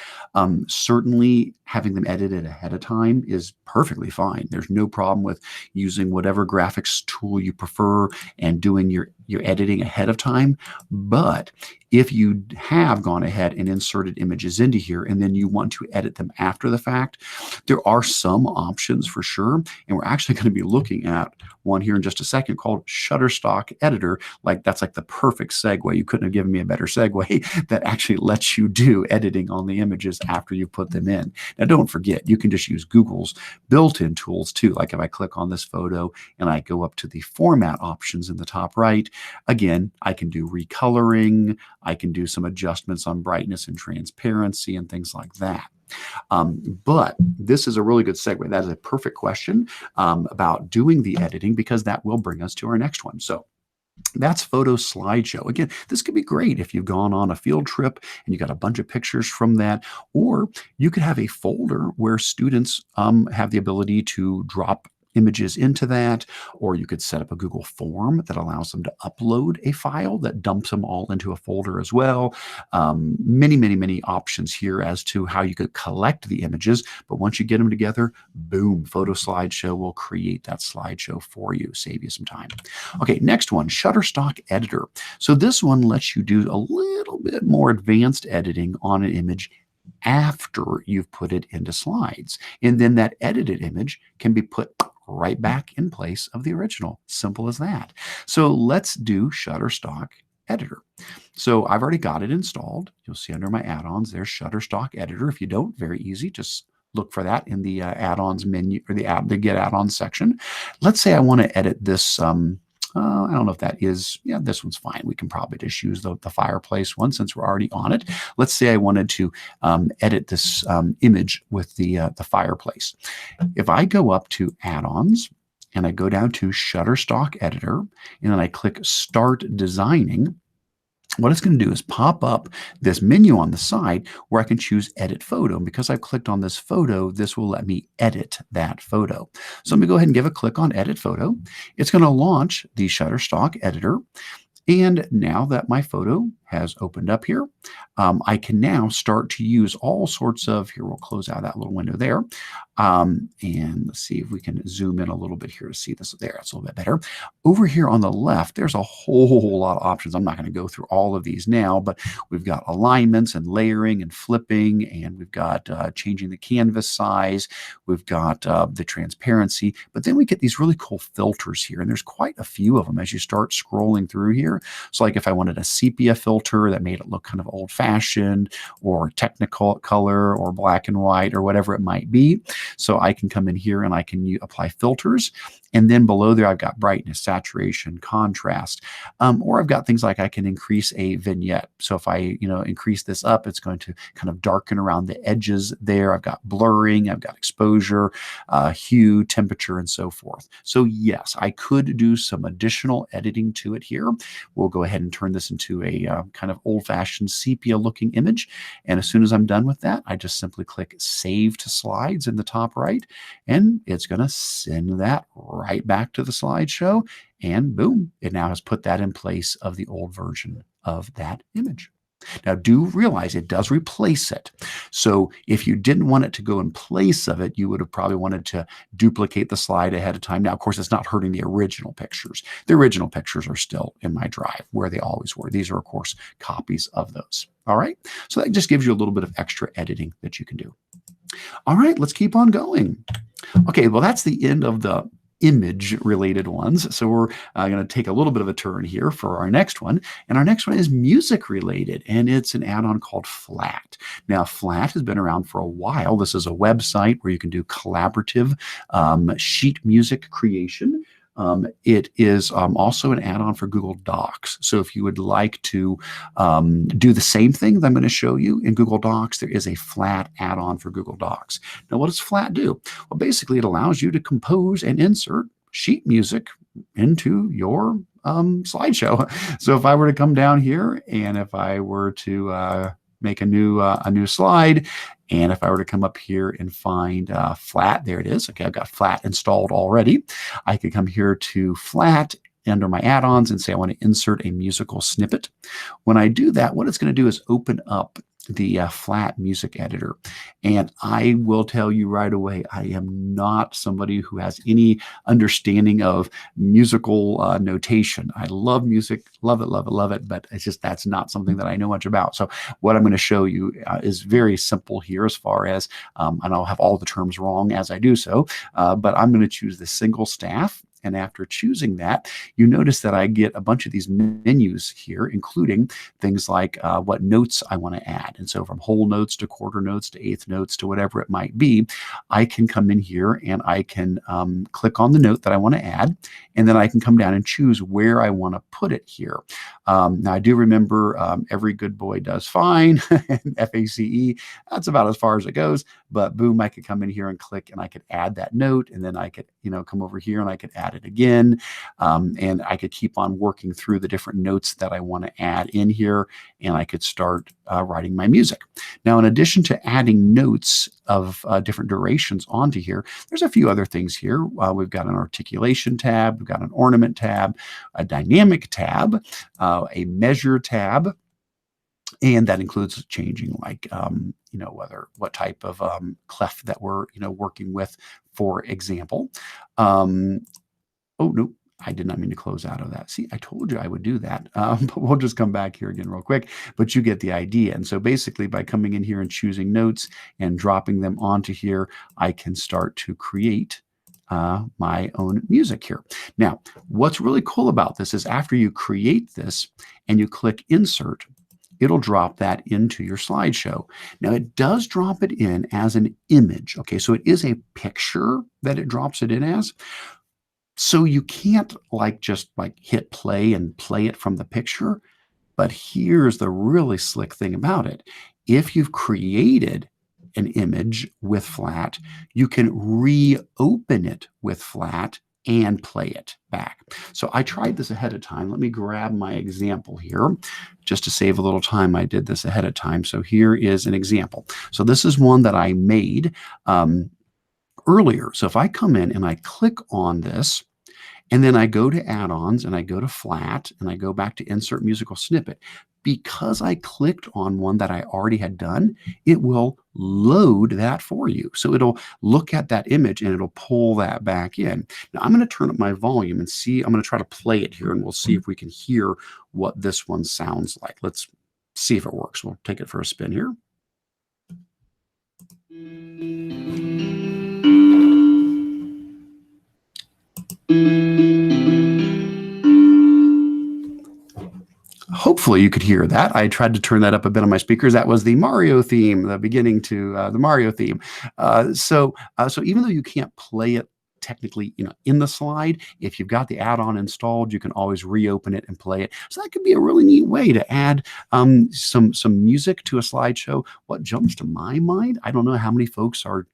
Certainly, having them edited ahead of time is perfectly fine. There's no problem with using whatever graphics tool you prefer and doing your editing ahead of time. But if you have gone ahead and inserted images into here and then you want to edit them after the fact, there are some options for sure. And we're actually going to be looking at one here in just a second called Shutterstock Editor. That's like the perfect segue. You couldn't have given me a better segue that actually lets you do editing on the images after you put them in. Now, don't forget, you can just use Google's built-in tools too. Like if I click on this photo and I go up to the format options in the top right, again, I can do recoloring. I can do some adjustments on brightness and transparency and things like that. But this is a really good segue. That is a perfect question about doing the editing, because that will bring us to our next one. So that's photo slideshow. Again, this could be great if you've gone on a field trip and you got a bunch of pictures from that, or you could have a folder where students have the ability to drop images into that, or you could set up a Google form that allows them to upload a file that dumps them all into a folder as well. Many options here as to how you could collect the images, but once you get them together, boom, Photo Slideshow will create that slideshow for you, save you some time. Okay, next one, Shutterstock Editor. So this one lets you do a little bit more advanced editing on an image after you've put it into slides. And then that edited image can be put right back in place of the original. Simple as that. So let's do Shutterstock Editor. So I've already got it installed. You'll see under my add-ons, there's Shutterstock Editor. If you don't, very easy. Just look for that in the add-ons menu, or the Get Add-ons section. Let's say I want to edit this. I don't know if that is, yeah, this one's fine. We can probably just use the fireplace one since we're already on it. Let's say I wanted to edit this image with the fireplace. If I go up to Add-ons and I go down to Shutterstock Editor and then I click Start Designing, what it's going to do is pop up this menu on the side where I can choose Edit Photo. And because I've clicked on this photo, this will let me edit that photo. So I'm going to go ahead and give a click on Edit Photo. It's going to launch the Shutterstock Editor. And now that my photo has opened up here, I can now start to use all sorts of, here, we'll close out that little window there. And let's see if we can zoom in a little bit here to see this. There, it's a little bit better. Over here on the left, there's a whole lot of options. I'm not going to go through all of these now, but we've got alignments and layering and flipping, and we've got changing the canvas size. We've got the transparency, but then we get these really cool filters here, and there's quite a few of them as you start scrolling through here. So like if I wanted a sepia filter that made it look kind of old-fashioned or technical color or black and white or whatever it might be. So I can come in here and I can apply filters. And then below there, I've got brightness, saturation, contrast, or I've got things like I can increase a vignette. So if I, increase this up, it's going to kind of darken around the edges there. I've got blurring, I've got exposure, hue, temperature, and so forth. So yes, I could do some additional editing to it here. We'll go ahead and turn this into a kind of old-fashioned sepia-looking image. And as soon as I'm done with that, I just simply click Save to Slides in the top right, and it's going to send that right back to the slideshow, and boom, it now has put that in place of the old version of that image. Now, do realize it does replace it. So if you didn't want it to go in place of it, you would have probably wanted to duplicate the slide ahead of time. Now, of course, it's not hurting the original pictures. The original pictures are still in my drive where they always were. These are, of course, copies of those. All right. So that just gives you a little bit of extra editing that you can do. All right, let's keep on going. Okay, well, that's the end of the image related ones. So we're going to take a little bit of a turn here for our next one. And our next one is music related, and it's an add-on called Flat. Now, Flat has been around for a while. This is a website where you can do collaborative sheet music creation. It is also an add-on for Google Docs. So if you would like to do the same thing that I'm going to show you in Google Docs, there is a Flat add-on for Google Docs. Now, what does Flat do? Well, basically, it allows you to compose and insert sheet music into your slideshow. So if I were to come down here and if I were to make a new slide, and if I were to come up here and find Flat, there it is. Okay, I've got Flat installed already. I could come here to Flat under my add-ons and say I want to insert a musical snippet. When I do that, what it's going to do is open up the Flat music editor. And I will tell you right away, I am not somebody who has any understanding of musical notation. I love music, love it, love it, love it, but it's just that's not something that I know much about. So what I'm going to show you is very simple here as far as, and I'll have all the terms wrong as I do so, but I'm going to choose the single staff. And after choosing that, you notice that I get a bunch of these menus here, including things like what notes I want to add. And so from whole notes to quarter notes to eighth notes to whatever it might be, I can come in here and I can click on the note that I want to add. And then I can come down and choose where I want to put it here. Now, I do remember every good boy does fine, FACE. That's about as far as it goes. But boom, I could come in here and click and I could add that note. And then I could, come over here and I could add it again. And I could keep on working through the different notes that I want to add in here. And I could start writing my music. Now, in addition to adding notes of different durations onto here, there's a few other things here. We've got an articulation tab, we've got an ornament tab, a dynamic tab, a measure tab, and that includes changing like, what type of clef that we're, working with, for example. Oh, no, I did not mean to close out of that. See, I told you I would do that, but we'll just come back here again real quick, but you get the idea. And so basically by coming in here and choosing notes and dropping them onto here, I can start to create my own music here. Now, what's really cool about this is after you create this and you click insert, it'll drop that into your slideshow. Now, it does drop it in as an image. Okay, so it is a picture that it drops it in as. So you can't just hit play and play it from the picture. But here's the really slick thing about it. If you've created an image with Flat, you can reopen it with Flat and play it back. So I tried this ahead of time. Let me grab my example here. Just to save a little time, I did this ahead of time. So here is an example. So this is one that I made earlier. So if I come in and I click on this, and then I go to add-ons and I go to Flat and I go back to insert musical snippet, because I clicked on one that I already had done, it will load that for you. So it'll look at that image and it'll pull that back in. Now I'm going to turn up my volume and see, I'm going to try to play it here and we'll see if we can hear what this one sounds like. Let's see if it works. We'll take it for a spin here. Hopefully you could hear that. I tried to turn that up a bit on my speakers. That was the Mario theme, the beginning to the Mario theme. So even though you can't play it technically, in the slide, if you've got the add-on installed, you can always reopen it and play it. So that could be a really neat way to add some music to a slideshow. What jumps to my mind, I don't know how many folks are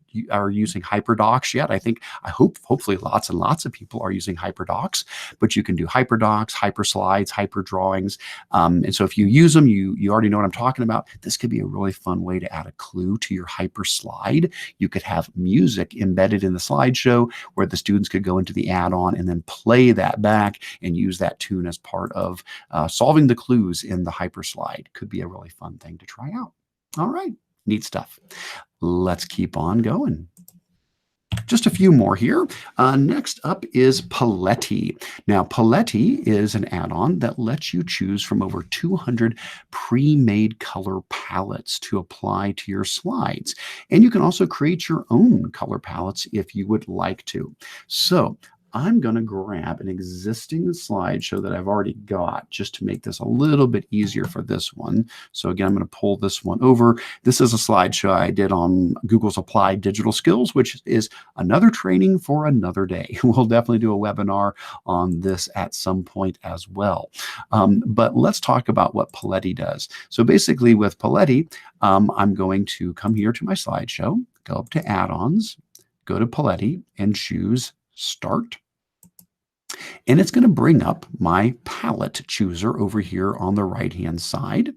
using HyperDocs yet. Hopefully lots and lots of people are using HyperDocs, but you can do HyperDocs, HyperSlides, HyperDrawings. And so if you use them, you already know what I'm talking about. This could be a really fun way to add a clue to your HyperSlide. You could have music embedded in the slideshow where the students could go into the add-on and then play that back and use that tune as part of solving the clues in the HyperSlide. Could be a really fun thing to try out. All right, neat stuff. Let's keep on going. Just a few more here. Next up is Poletti. Now, Poletti is an add-on that lets you choose from over 200 pre-made color palettes to apply to your slides. And you can also create your own color palettes if you would like to. So I'm going to grab an existing slideshow that I've already got just to make this a little bit easier for this one. So again, I'm going to pull this one over. This is a slideshow I did on Google's Applied Digital Skills, which is another training for another day. We'll definitely do a webinar on this at some point as well. But let's talk about what Poletti does. So basically with Poletti, I'm going to come here to my slideshow, go up to Add-ons, go to Poletti, and choose Start. And it's going to bring up my palette chooser over here on the right-hand side.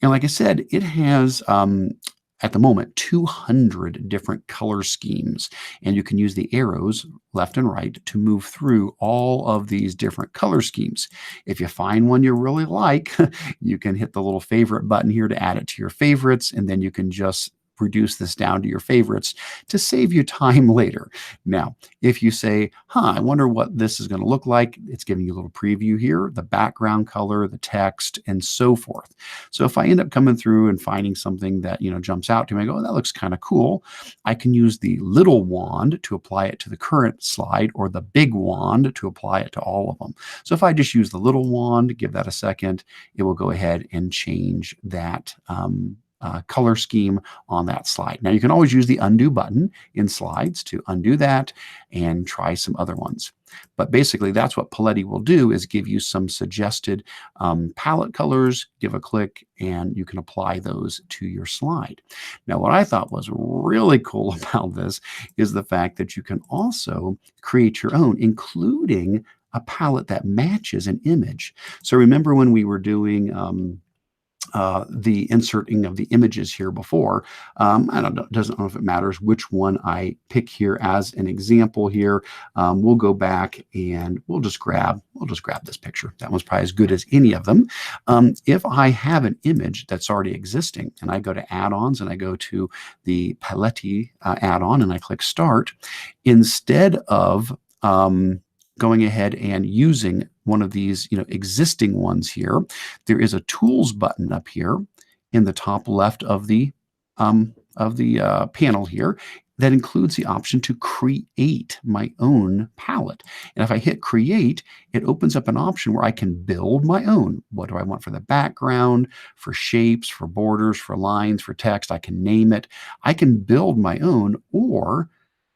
And like I said, it has, at the moment, 200 different color schemes. And you can use the arrows left and right to move through all of these different color schemes. If you find one you really like, you can hit the little favorite button here to add it to your favorites, and then you can just reduce this down to your favorites to save you time later. Now, if you say, I wonder what this is going to look like, it's giving you a little preview here, the background color, the text, and so forth. So if I end up coming through and finding something that, jumps out to me, I go, that looks kind of cool. I can use the little wand to apply it to the current slide, or the big wand to apply it to all of them. So if I just use the little wand, give that a second, it will go ahead and change that color scheme on that slide. Now you can always use the undo button in slides to undo that and try some other ones. But basically that's what Poletti will do, is give you some suggested palette colors, give a click, and you can apply those to your slide. Now what I thought was really cool about this is the fact that you can also create your own, including a palette that matches an image. So remember when we were doing the inserting of the images here before. I don't know, doesn't know if it matters which one I pick here as an example here. We'll go back and we'll just grab this picture. That one's probably as good as any of them. If I have an image that's already existing and I go to add-ons and I go to the Poletti add-on and I click start, instead of going ahead and using one of these, existing ones here, there is a tools button up here in the top left of the panel here that includes the option to create my own palette. And if I hit create, it opens up an option where I can build my own. What do I want for the background, for shapes, for borders, for lines, for text? I can name it. I can build my own, or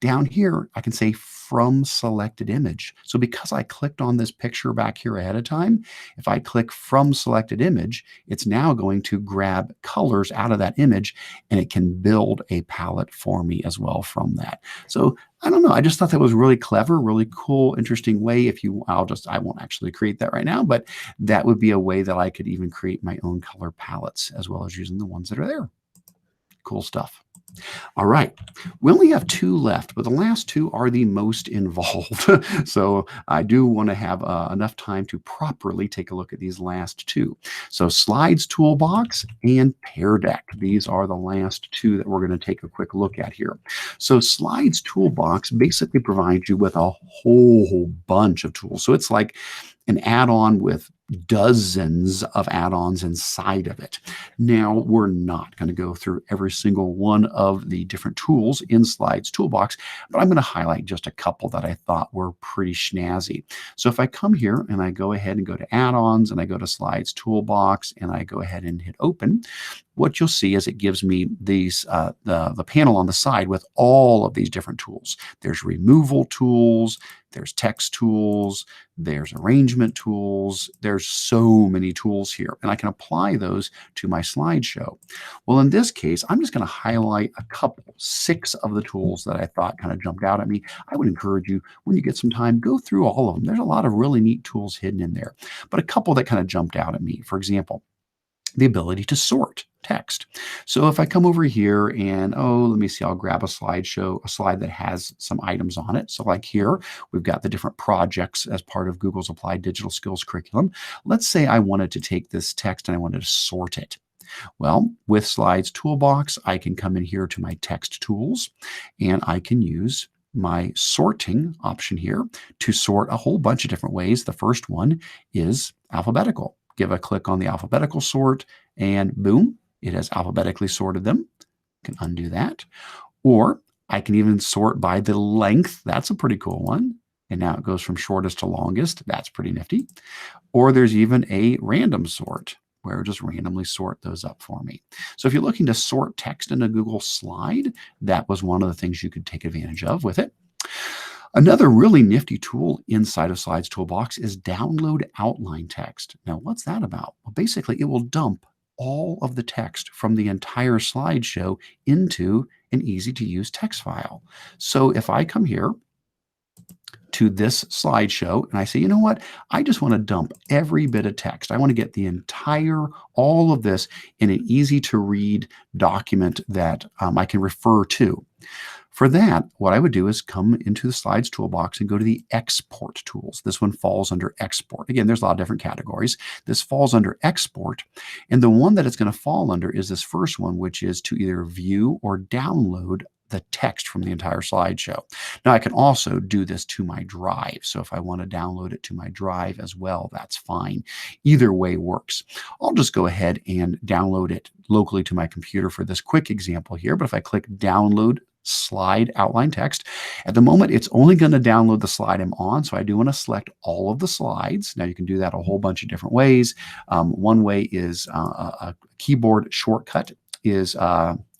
down here, I can say from selected image. So because I clicked on this picture back here ahead of time, if I click from selected image, it's now going to grab colors out of that image, and it can build a palette for me as well from that. So I don't know. I just thought that was really clever, really cool, interesting way. I won't actually create that right now, but that would be a way that I could even create my own color palettes as well as using the ones that are there. Cool stuff. All right, we only have 2 left, but the last 2 are the most involved. So I do want to have enough time to properly take a look at these last 2. So Slides Toolbox and Pear Deck. These are the last 2 that we're going to take a quick look at here. So Slides Toolbox basically provides you with a whole bunch of tools. So it's like an add-on with dozens of add-ons inside of it. Now, we're not going to go through every single one of the different tools in Slides Toolbox, but I'm going to highlight just a couple that I thought were pretty snazzy. So if I come here and I go ahead and go to Add-ons and I go to Slides Toolbox and I go ahead and hit Open, what you'll see is it gives me these the panel on the side with all of these different tools. There's removal tools, there's text tools, there's arrangement tools. There's so many tools here, and I can apply those to my slideshow. Well, in this case, I'm just going to highlight a couple, 6 of the tools that I thought kind of jumped out at me. I would encourage you, when you get some time, go through all of them. There's a lot of really neat tools hidden in there, but a couple that kind of jumped out at me. For example, the ability to sort text. So if I come over here and, let me see, I'll grab a slide that has some items on it. So like here, we've got the different projects as part of Google's Applied Digital Skills curriculum. Let's say I wanted to take this text and I wanted to sort it. Well, with Slides Toolbox, I can come in here to my text tools and I can use my sorting option here to sort a whole bunch of different ways. The first one is alphabetical. Give a click on the alphabetical sort and boom, it has alphabetically sorted them. I can undo that. Or I can even sort by the length. That's a pretty cool one. And now it goes from shortest to longest. That's pretty nifty. Or there's even a random sort, where it'll just randomly sort those up for me. So if you're looking to sort text in a Google slide, that was one of the things you could take advantage of with it. Another really nifty tool inside of Slides Toolbox is download outline text. Now, what's that about? Well, basically, it will dump all of the text from the entire slideshow into an easy-to-use text file. So if I come here to this slideshow and I say, you know what, I just want to dump every bit of text. I want to get the entire, all of this in an easy to read document that I can refer to. For that, what I would do is come into the Slides Toolbox and go to the Export tools. This one falls under Export. Again, there's a lot of different categories. This falls under Export, and the one that it's going to fall under is this first one, which is to either view or download the text from the entire slideshow. Now, I can also do this to my drive. So if I want to download it to my drive as well, that's fine. Either way works. I'll just go ahead and download it locally to my computer for this quick example here. But if I click Download Slide Outline Text, at the moment, it's only going to download the slide I'm on. So I do want to select all of the slides. Now, you can do that a whole bunch of different ways. One way is a keyboard shortcut is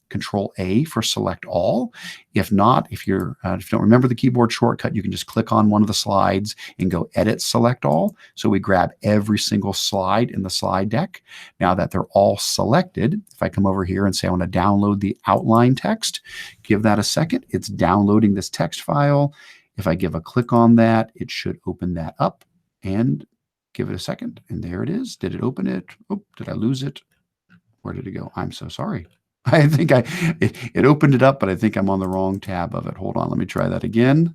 Control A for select all. If not, if you don't remember the keyboard shortcut, you can just click on one of the slides and go Edit Select All. So we grab every single slide in the slide deck. Now that they're all selected, if I come over here and say I want to download the outline text, give that a second. It's downloading this text file. If I give a click on that, it should open that up, and give it a second. And there it is. Did it open it? Oh, did I lose it? Where did it go? I'm so sorry. I think it opened it up, but I think I'm on the wrong tab of it. Hold on, let me try that again.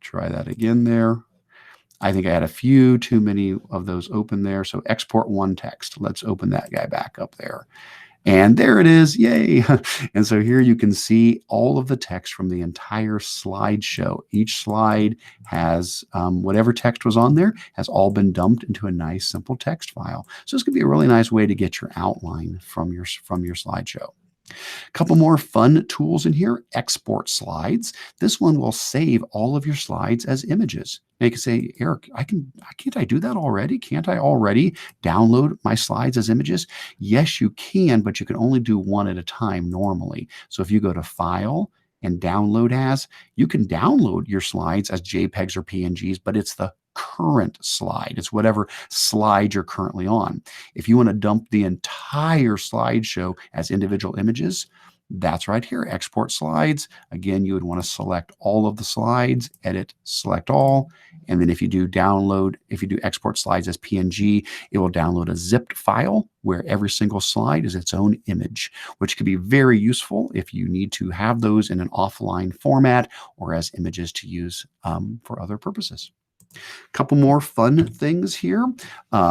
Try that again there. I think I had a few too many of those open there. So export one text. Let's open that guy back up there. And there it is, yay. And so here you can see all of the text from the entire slideshow. Each slide has whatever text was on there has all been dumped into a nice simple text file. So this could be a really nice way to get your outline from your slideshow. A couple more fun tools in here. Export slides. This one will save all of your slides as images. Now you can say, Eric, can't I do that already? Can't I already download my slides as images? Yes, you can, but you can only do one at a time normally. So if you go to File and Download As, you can download your slides as JPEGs or PNGs, but it's the current slide. It's whatever slide you're currently on. If you want to dump the entire slideshow as individual images, that's right here, Export Slides. Again, you would want to select all of the slides, Edit, Select All, and then if you do Export Slides as PNG, it will download a zipped file where every single slide is its own image, which can be very useful if you need to have those in an offline format or as images to use for other purposes. Couple more fun things here.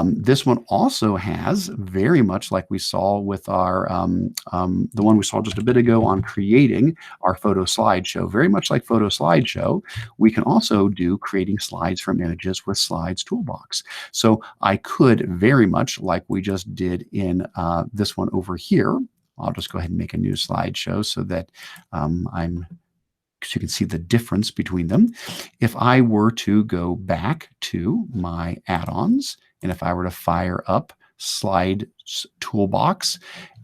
This one also has, very much like we saw with our the one we saw just a bit ago on creating our photo slideshow, very much like photo slideshow, we can also do creating slides from images with Slides Toolbox. So I could, very much like we just did in this one over here, I'll just go ahead and make a new slideshow so that so you can see the difference between them. If I were to go back to my add-ons, and if I were to fire up Slides Toolbox,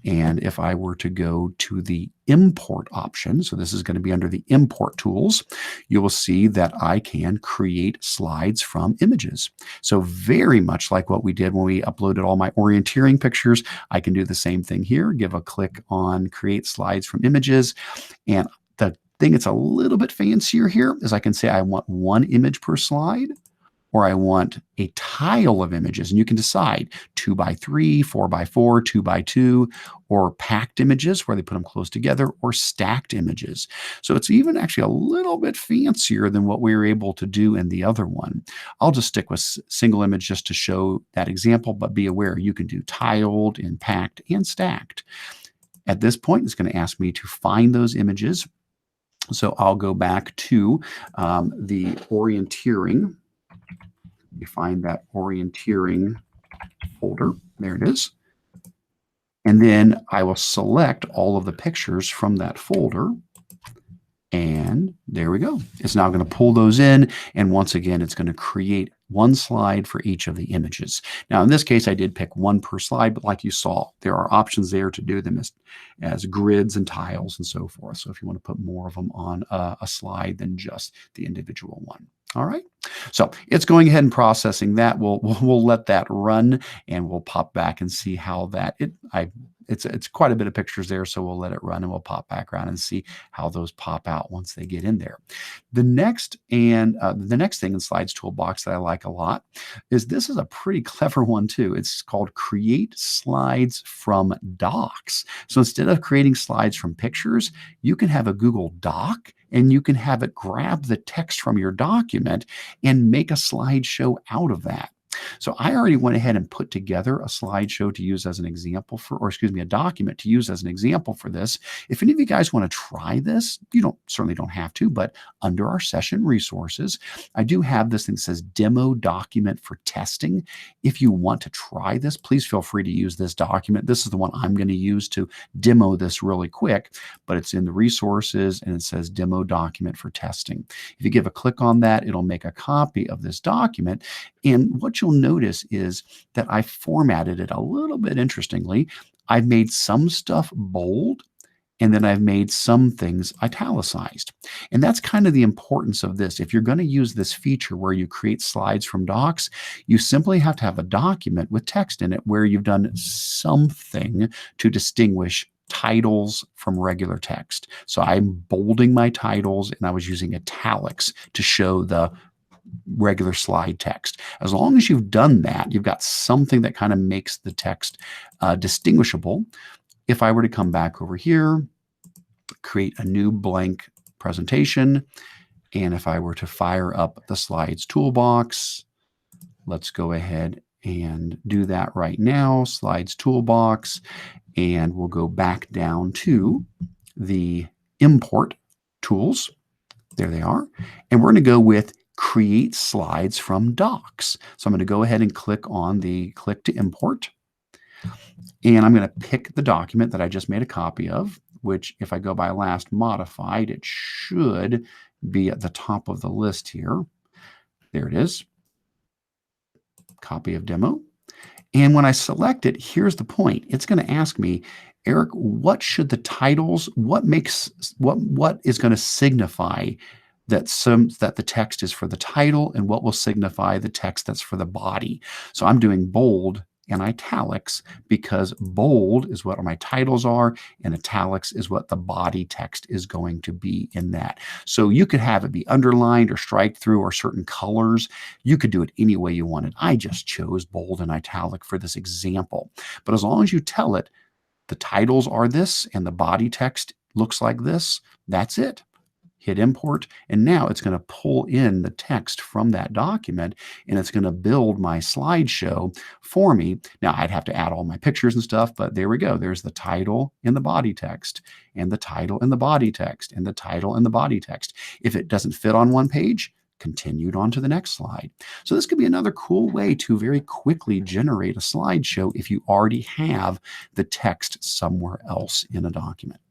and if I were to go to the import option, so this is going to be under the import tools, you will see that I can create slides from images. So very much like what we did when we uploaded all my orienteering pictures, I can do the same thing here, give a click on create slides from images, and the thing that's a little bit fancier here is I can say I want one image per slide, or I want a tile of images, and you can decide 2x3, 4x4, 2x2, or packed images where they put them close together, or stacked images. So it's even actually a little bit fancier than what we were able to do in the other one. I'll just stick with single image just to show that example, but be aware you can do tiled and packed and stacked. At this point, it's going to ask me to find those images. So I'll go back to the orienteering. You find that orienteering folder. There it is. And then I will select all of the pictures from that folder. And there we go. It's now going to pull those in. And once again, it's going to create one slide for each of the images. Now, in this case, I did pick one per slide, but like you saw, there are options there to do them as grids and tiles and so forth. So if you want to put more of them on a slide than just the individual one. All right. So it's going ahead and processing that. We'll let that run, and we'll pop back and see how that it's quite a bit of pictures there, so we'll let it run and we'll pop back around and see how those pop out once they get in there. The next thing in Slides Toolbox that I like a lot is this is a pretty clever one too. It's called Create Slides from Docs. So instead of creating slides from pictures, you can have a Google Doc and you can have it grab the text from your document and make a slideshow out of that. So I already went ahead and put together a slideshow to use as an example a document to use as an example for this. If any of you guys want to try this, you certainly don't have to, but under our session resources, I do have this thing that says demo document for testing. If you want to try this, please feel free to use this document. This is the one I'm going to use to demo this really quick, but it's in the resources and it says demo document for testing. If you give a click on that, it'll make a copy of this document. And what you'll notice is that I formatted it a little bit interestingly. I've made some stuff bold, and then I've made some things italicized. And that's kind of the importance of this. If you're going to use this feature where you create slides from docs, you simply have to have a document with text in it where you've done something to distinguish titles from regular text. So I'm bolding my titles, and I was using italics to show the regular slide text. As long as you've done that, you've got something that kind of makes the text distinguishable. If I were to come back over here, create a new blank presentation, and if I were to fire up the Slides Toolbox, let's go ahead and do that right now, Slides Toolbox, and we'll go back down to the import tools. There they are. And we're going to go with Create Slides from Docs. So I'm going to go ahead and click on the click to import. And I'm going to pick the document that I just made a copy of, which if I go by last modified, it should be at the top of the list here. There it is. Copy of demo. And when I select it, here's the point. It's going to ask me, Eric, what should the titles, what is going to signify that the text is for the title, and what will signify the text that's for the body? So I'm doing bold and italics because bold is what my titles are and italics is what the body text is going to be in that. So you could have it be underlined or strike through or certain colors. You could do it any way you wanted. I just chose bold and italic for this example. But as long as you tell it the titles are this and the body text looks like this, that's it. Hit import, and now it's going to pull in the text from that document, and it's going to build my slideshow for me. Now, I'd have to add all my pictures and stuff, but there we go. There's the title and the body text, and the title and the body text, and the title and the body text. If it doesn't fit on one page, continued on to the next slide. So this could be another cool way to very quickly generate a slideshow if you already have the text somewhere else in a document.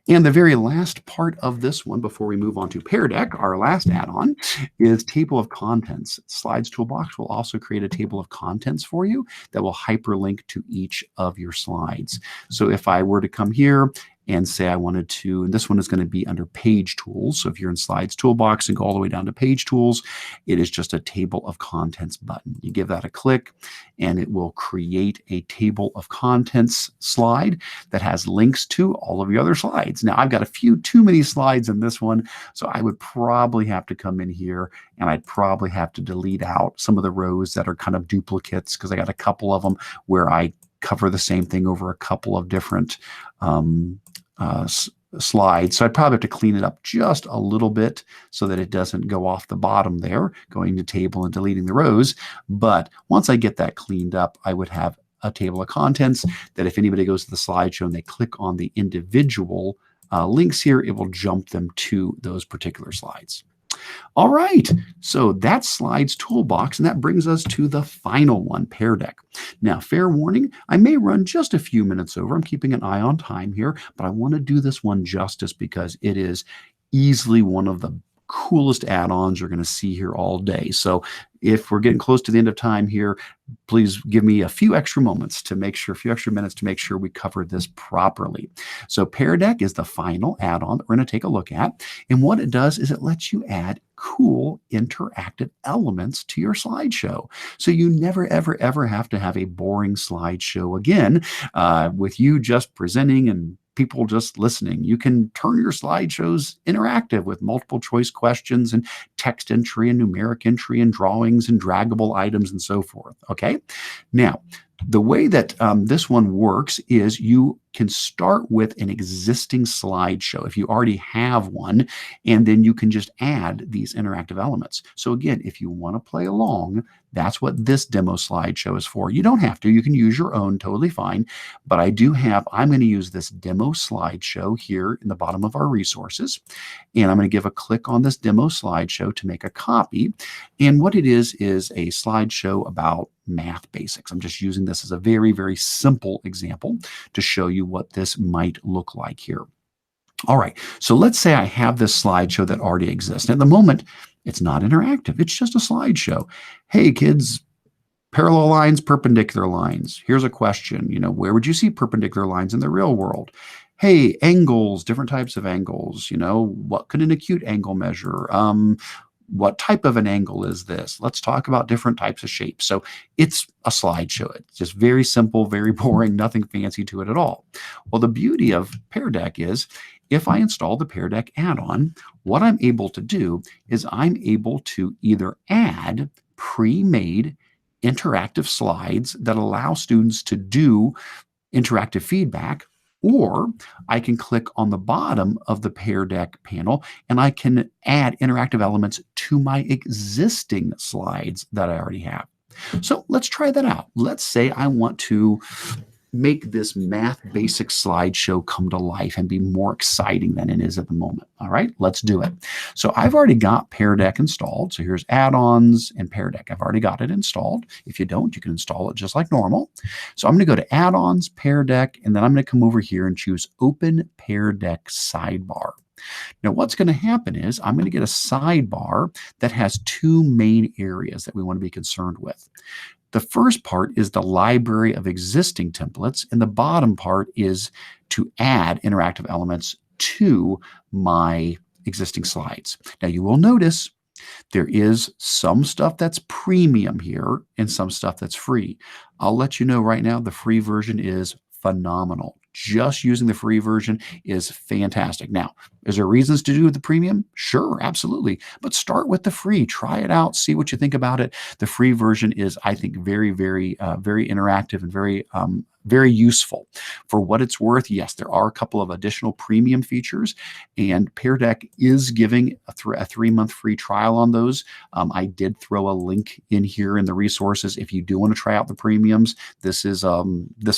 And the very last part of this one before we move on to Pear Deck, our last add-on, is table of contents. Slides Toolbox will also create a table of contents for you that will hyperlink to each of your slides. So if I were to come here and say I wanted to, and this one is going to be under Page Tools. So if you're in Slides Toolbox and go all the way down to Page Tools, it is just a Table of Contents button. You give that a click, and it will create a Table of Contents slide that has links to all of your other slides. Now, I've got a few too many slides in this one, so I would probably have to come in here, and I'd probably have to delete out some of the rows that are kind of duplicates, because I got a couple of them where I cover the same thing over a couple of different slides. So I'd probably have to clean it up just a little bit so that it doesn't go off the bottom there, going to table and deleting the rows. But once I get that cleaned up, I would have a table of contents that if anybody goes to the slideshow and they click on the individual links here, it will jump them to those particular slides. All right, so that's Slides Toolbox, and that brings us to the final one, Pear Deck. Now, fair warning, I may run just a few minutes over. I'm keeping an eye on time here, but I want to do this one justice because it is easily one of the coolest add-ons you're going to see here all day. So if we're getting close to the end of time here, please give me a few extra minutes to make sure we cover this properly. So Pear Deck is the final add-on that we're going to take a look at. And what it does is it lets you add cool interactive elements to your slideshow. So you never, ever, ever have to have a boring slideshow again with you just presenting and people just listening. You can turn your slideshows interactive with multiple choice questions and text entry and numeric entry and drawings and draggable items and so forth. Okay. Now, the way that this one works is you can start with an existing slideshow if you already have one, and then you can just add these interactive elements. So again, if you want to play along, that's what this demo slideshow is for. You don't have to. You can use your own, totally fine. But I'm going to use this demo slideshow here in the bottom of our resources. And I'm going to give a click on this demo slideshow to make a copy. And what it is a slideshow about math basics. I'm just using this as a very, very simple example to show you what this might look like here. All right, so let's say I have this slideshow that already exists. At the moment, it's not interactive. It's just a slideshow. Hey, kids, parallel lines, perpendicular lines. Here's a question. Where would you see perpendicular lines in the real world? Hey, angles, different types of angles. What could an acute angle measure? What type of an angle is this? Let's talk about different types of shapes. So it's a slideshow. It's just very simple, very boring, nothing fancy to it at all. Well, the beauty of Pear Deck is if I install the Pear Deck add-on, what I'm able to do is I'm able to either add pre-made interactive slides that allow students to do interactive feedback, or I can click on the bottom of the Pear Deck panel and I can add interactive elements to my existing slides that I already have. So let's try that out. Let's say I want to make this math basic slideshow come to life and be more exciting than it is at the moment. All right, let's do it. So I've already got Pear Deck installed. So here's Add-ons and Pear Deck. I've already got it installed. If you don't, you can install it just like normal. So I'm going to go to Add-ons, Pear Deck, and then I'm going to come over here and choose Open Pear Deck Sidebar. Now, what's going to happen is I'm going to get a sidebar that has two main areas that we want to be concerned with. The first part is the library of existing templates, and the bottom part is to add interactive elements to my existing slides. Now, you will notice there is some stuff that's premium here and some stuff that's free. I'll let you know right now, the free version is phenomenal. Just using the free version is fantastic. Now, is there reasons to do the premium? Sure, absolutely. But start with the free. Try it out. See what you think about it. The free version is, I think, very, very, very interactive and very useful. For what it's worth, yes, there are a couple of additional premium features, and Pear Deck is giving a 3-month free trial on those. I did throw a link in here in the resources. If you do want to try out the premiums, this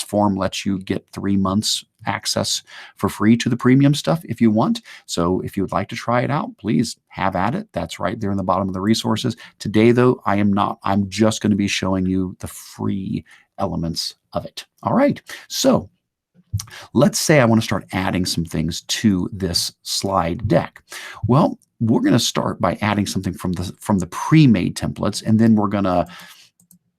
form lets you get 3 months access for free to the premium stuff if you want. So if you would like to try it out, please have at it. That's right there in the bottom of the resources. Today, though, I'm just going to be showing you the free elements of it. All right. So let's say I want to start adding some things to this slide deck. Well, we're going to start by adding something from the pre-made templates, and then we're going to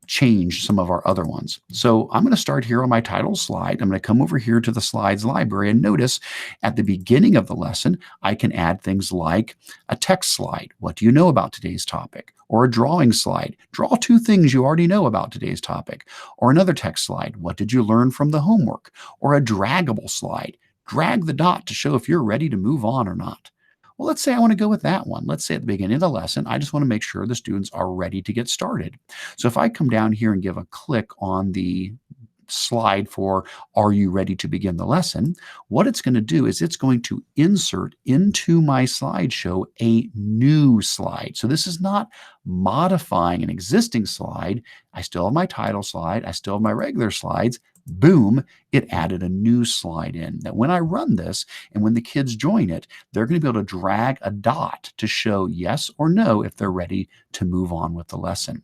change some of our other ones. So I'm going to start here on my title slide. I'm going to come over here to the slides library, and notice at the beginning of the lesson, I can add things like a text slide. What do you know about today's topic? Or a drawing slide. Draw 2 things you already know about today's topic. Or another text slide. What did you learn from the homework? Or a draggable slide. Drag the dot to show if you're ready to move on or not. Well, let's say I want to go with that one. Let's say at the beginning of the lesson, I just want to make sure the students are ready to get started. So if I come down here and give a click on the slide for "Are you ready to begin the lesson?" what it's going to do is it's going to insert into my slideshow a new slide. So this is not modifying an existing slide. I still have my title slide. I still have my regular slides. Boom, it added a new slide in that when I run this and when the kids join it, they're going to be able to drag a dot to show yes or no if they're ready to move on with the lesson.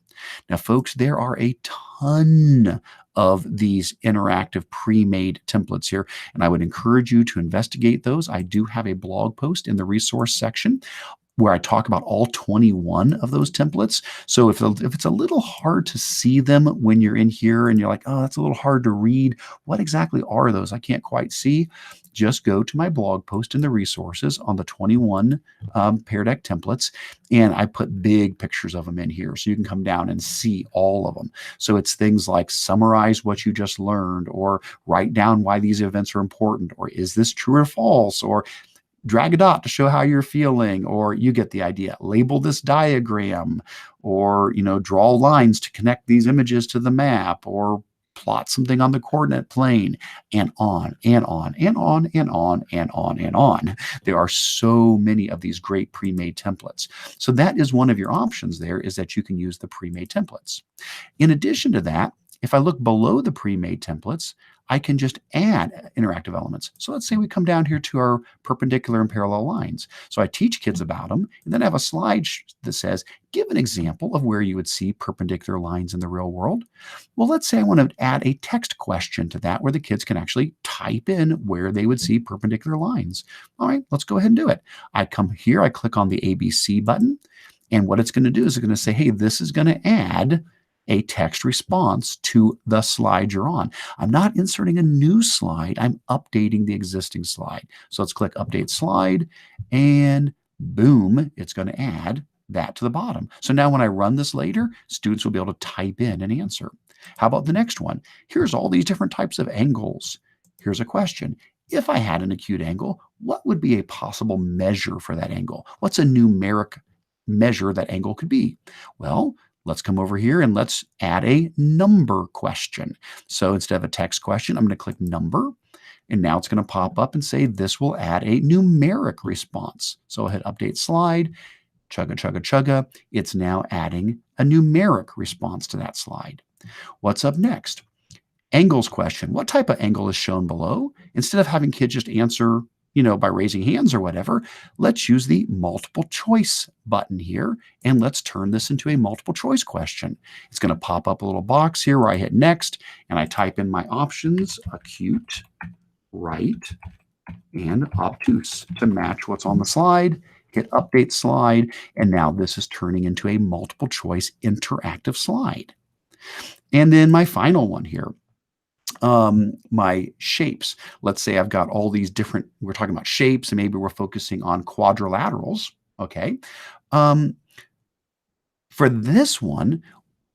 Now, folks, there are a ton of these interactive pre-made templates here, and I would encourage you to investigate those. I do have a blog post in the resource section where I talk about all 21 of those templates. So if it's a little hard to see them when you're in here and you're like, oh, that's a little hard to read, what exactly are those? I can't quite see. Just go to my blog post in the resources on the 21 Pear Deck templates, and I put big pictures of them in here so you can come down and see all of them. So it's things like summarize what you just learned, or write down why these events are important, or is this true or false, or drag a dot to show how you're feeling, or you get the idea. Label this diagram, or draw lines to connect these images to the map, or plot something on the coordinate plane, and on and on and on and on and on and on. There are so many of these great pre-made templates. So that is one of your options there, is that you can use the pre-made templates. In addition to that, if I look below the pre-made templates, I can just add interactive elements. So let's say we come down here to our perpendicular and parallel lines. So I teach kids about them, and then I have a slide that says, give an example of where you would see perpendicular lines in the real world. Well, let's say I want to add a text question to that where the kids can actually type in where they would see perpendicular lines. All right, let's go ahead and do it. I come here, I click on the ABC button, and what it's going to do is it's going to say, hey, this is going to add a text response to the slide you're on. I'm not inserting a new slide. I'm updating the existing slide. So let's click Update Slide, and boom, it's going to add that to the bottom. So now when I run this later, students will be able to type in an answer. How about the next one? Here's all these different types of angles. Here's a question. If I had an acute angle, what would be a possible measure for that angle? What's a numeric measure that angle could be? Well, let's come over here and let's add a number question. So instead of a text question, I'm going to click number, and now it's going to pop up and say this will add a numeric response. So I'll hit Update Slide, chugga, chugga, chugga. It's now adding a numeric response to that slide. What's up next? Angles question. What type of angle is shown below? Instead of having kids just answer by raising hands or whatever, let's use the multiple choice button here, and let's turn this into a multiple choice question. It's going to pop up a little box here where I hit next, and I type in my options, acute, right, and obtuse to match what's on the slide. Hit Update Slide, and now this is turning into a multiple choice interactive slide. And then my final one here, my shapes. Let's say I've got all these different, we're talking about shapes, and maybe we're focusing on quadrilaterals. Okay. For this one,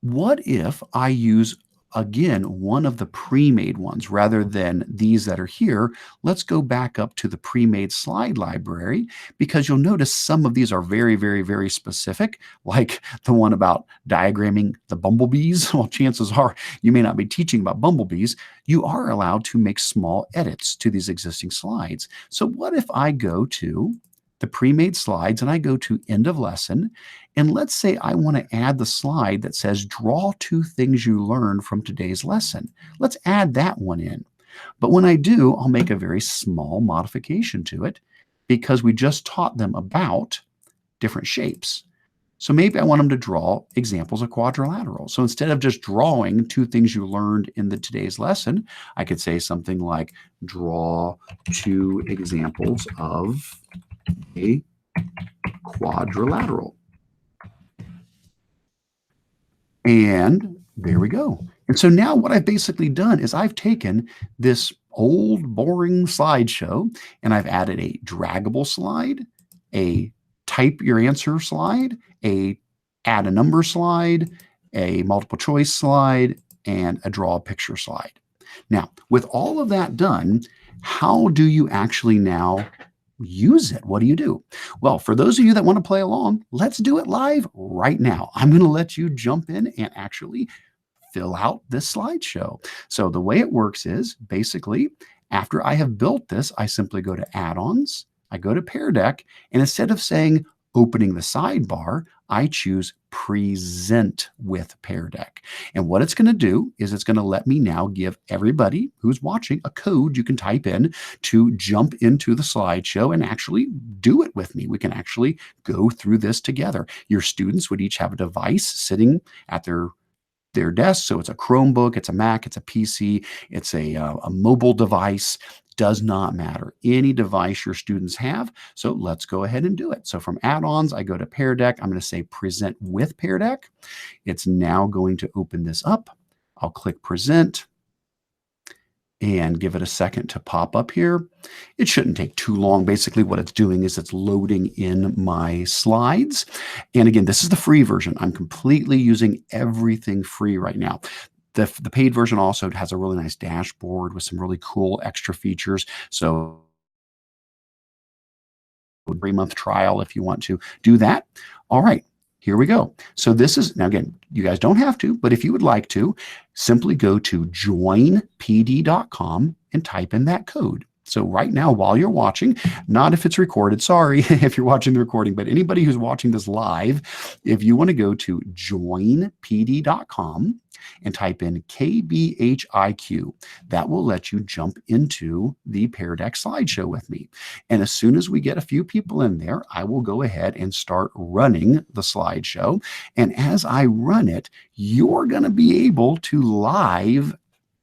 what if I use, again, one of the pre-made ones rather than these that are here? Let's go back up to the pre-made slide library, because you'll notice some of these are very, very, very specific, like the one about diagramming the bumblebees. Well, chances are you may not be teaching about bumblebees. You are allowed to make small edits to these existing slides. So what if I go to the pre-made slides and I go to end of lesson, and let's say I want to add the slide that says draw 2 things you learned from today's lesson. Let's add that one in. But when I do, I'll make a very small modification to it, because we just taught them about different shapes. So maybe I want them to draw examples of quadrilaterals. So instead of just drawing 2 things you learned in today's lesson, I could say something like draw 2 examples of a quadrilateral. And there we go. And so now what I've basically done is I've taken this old boring slideshow and I've added a draggable slide, a type your answer slide, a add a number slide, a multiple choice slide, and a draw a picture slide. Now, with all of that done, how do you actually now use it? What do you do? Well, for those of you that want to play along, let's do it live right now. I'm going to let you jump in and actually fill out this slideshow. So the way it works is basically after I have built this, I simply go to Add-Ons, I go to Pear Deck, and instead of saying opening the sidebar, I choose Present with Pear Deck. And what it's going to do is it's going to let me now give everybody who's watching a code you can type in to jump into the slideshow and actually do it with me. We can actually go through this together. Your students would each have a device sitting at their their desk. So it's a Chromebook, it's a Mac, it's a PC, it's a mobile device. Does not matter. Any device your students have. So let's go ahead and do it. So from add-ons, I go to Pear Deck. I'm going to say present with Pear Deck. It's now going to open this up. I'll click present and give it a second to pop up here. It shouldn't take too long. Basically, what it's doing is it's loading in my slides. And again, this is the free version. I'm completely using everything free right now. The paid version also has a really nice dashboard with some really cool extra features. So 3-month trial if you want to do that. All right, here we go. So this is, now again, you guys don't have to, but if you would like to, simply go to joinpd.com and type in that code. So right now, while you're watching, not if it's recorded, sorry if you're watching the recording, but anybody who's watching this live, if you want to go to joinpd.com and type in KBHIQ, that will let you jump into the Pear Deck slideshow with me. And as soon as we get a few people in there, I will go ahead and start running the slideshow. And as I run it, you're going to be able to live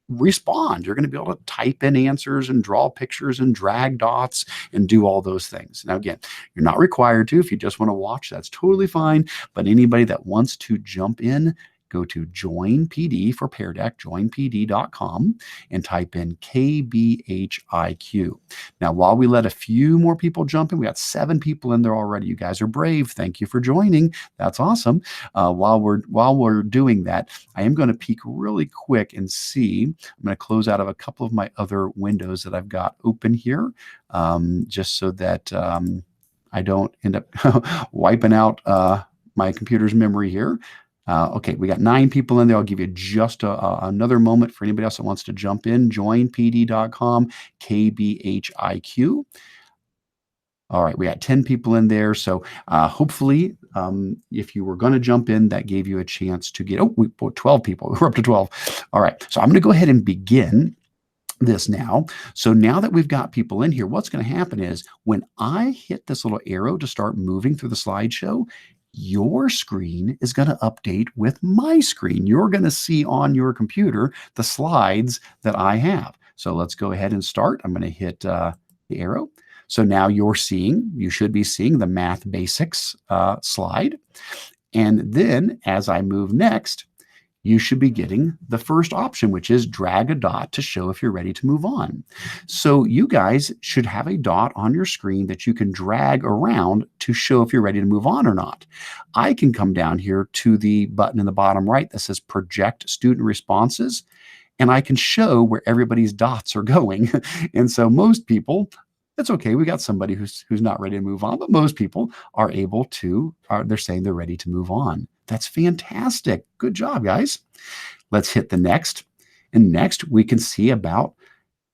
respond. You're going to be able to type in answers and draw pictures and drag dots and do all those things. Now, again, you're not required to. If you just want to watch, that's totally fine. But anybody that wants to jump in, go to Join PD for Pear Deck, joinpd.com, and type in KBHIQ. Now, while we let a few more people jump in, we got 7 people in there already. You guys are brave. Thank you for joining. That's awesome. While we're doing that, I am going to peek really quick and see. I'm going to close out of a couple of my other windows that I've got open here, just so that I don't end up wiping out my computer's memory here. Okay, we got 9 people in there. I'll give you just another moment for anybody else that wants to jump in. Joinpd.com, KBHIQ. All right, we got 10 people in there. So hopefully, if you were going to jump in, that gave you a chance to get, we put 12 people. We're up to 12. All right, so I'm going to go ahead and begin this now. So now that we've got people in here, what's going to happen is when I hit this little arrow to start moving through the slideshow, your screen is going to update with my screen. You're going to see on your computer the slides that I have. So let's go ahead and start. I'm going to hit the arrow. So now you should be seeing the Math Basics slide. And then as I move next, you should be getting the first option, which is drag a dot to show if you're ready to move on. So you guys should have a dot on your screen that you can drag around to show if you're ready to move on or not. I can come down here to the button in the bottom right that says Project Student Responses, and I can show where everybody's dots are going. And so most people, that's okay. We got somebody who's not ready to move on, but most people are able to, they're saying they're ready to move on. That's fantastic. Good job, guys. Let's hit the next. And next we can see about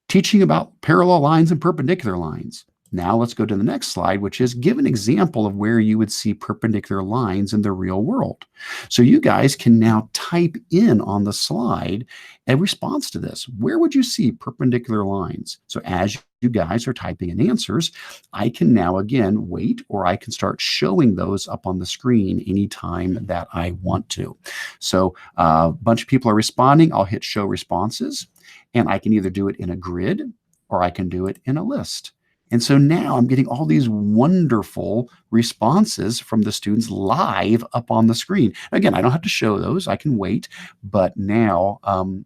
teaching about parallel lines and perpendicular lines. Now let's go to the next slide, which is give an example of where you would see perpendicular lines in the real world. So you guys can now type in on the slide a response to this. Where would you see perpendicular lines? So as you guys are typing in answers, I can now again wait, or I can start showing those up on the screen anytime that I want to. So a bunch of people are responding. I'll hit show responses, and I can either do it in a grid or I can do it in a list. And so now I'm getting all these wonderful responses from the students live up on the screen. Again, I don't have to show those. I can wait. But now,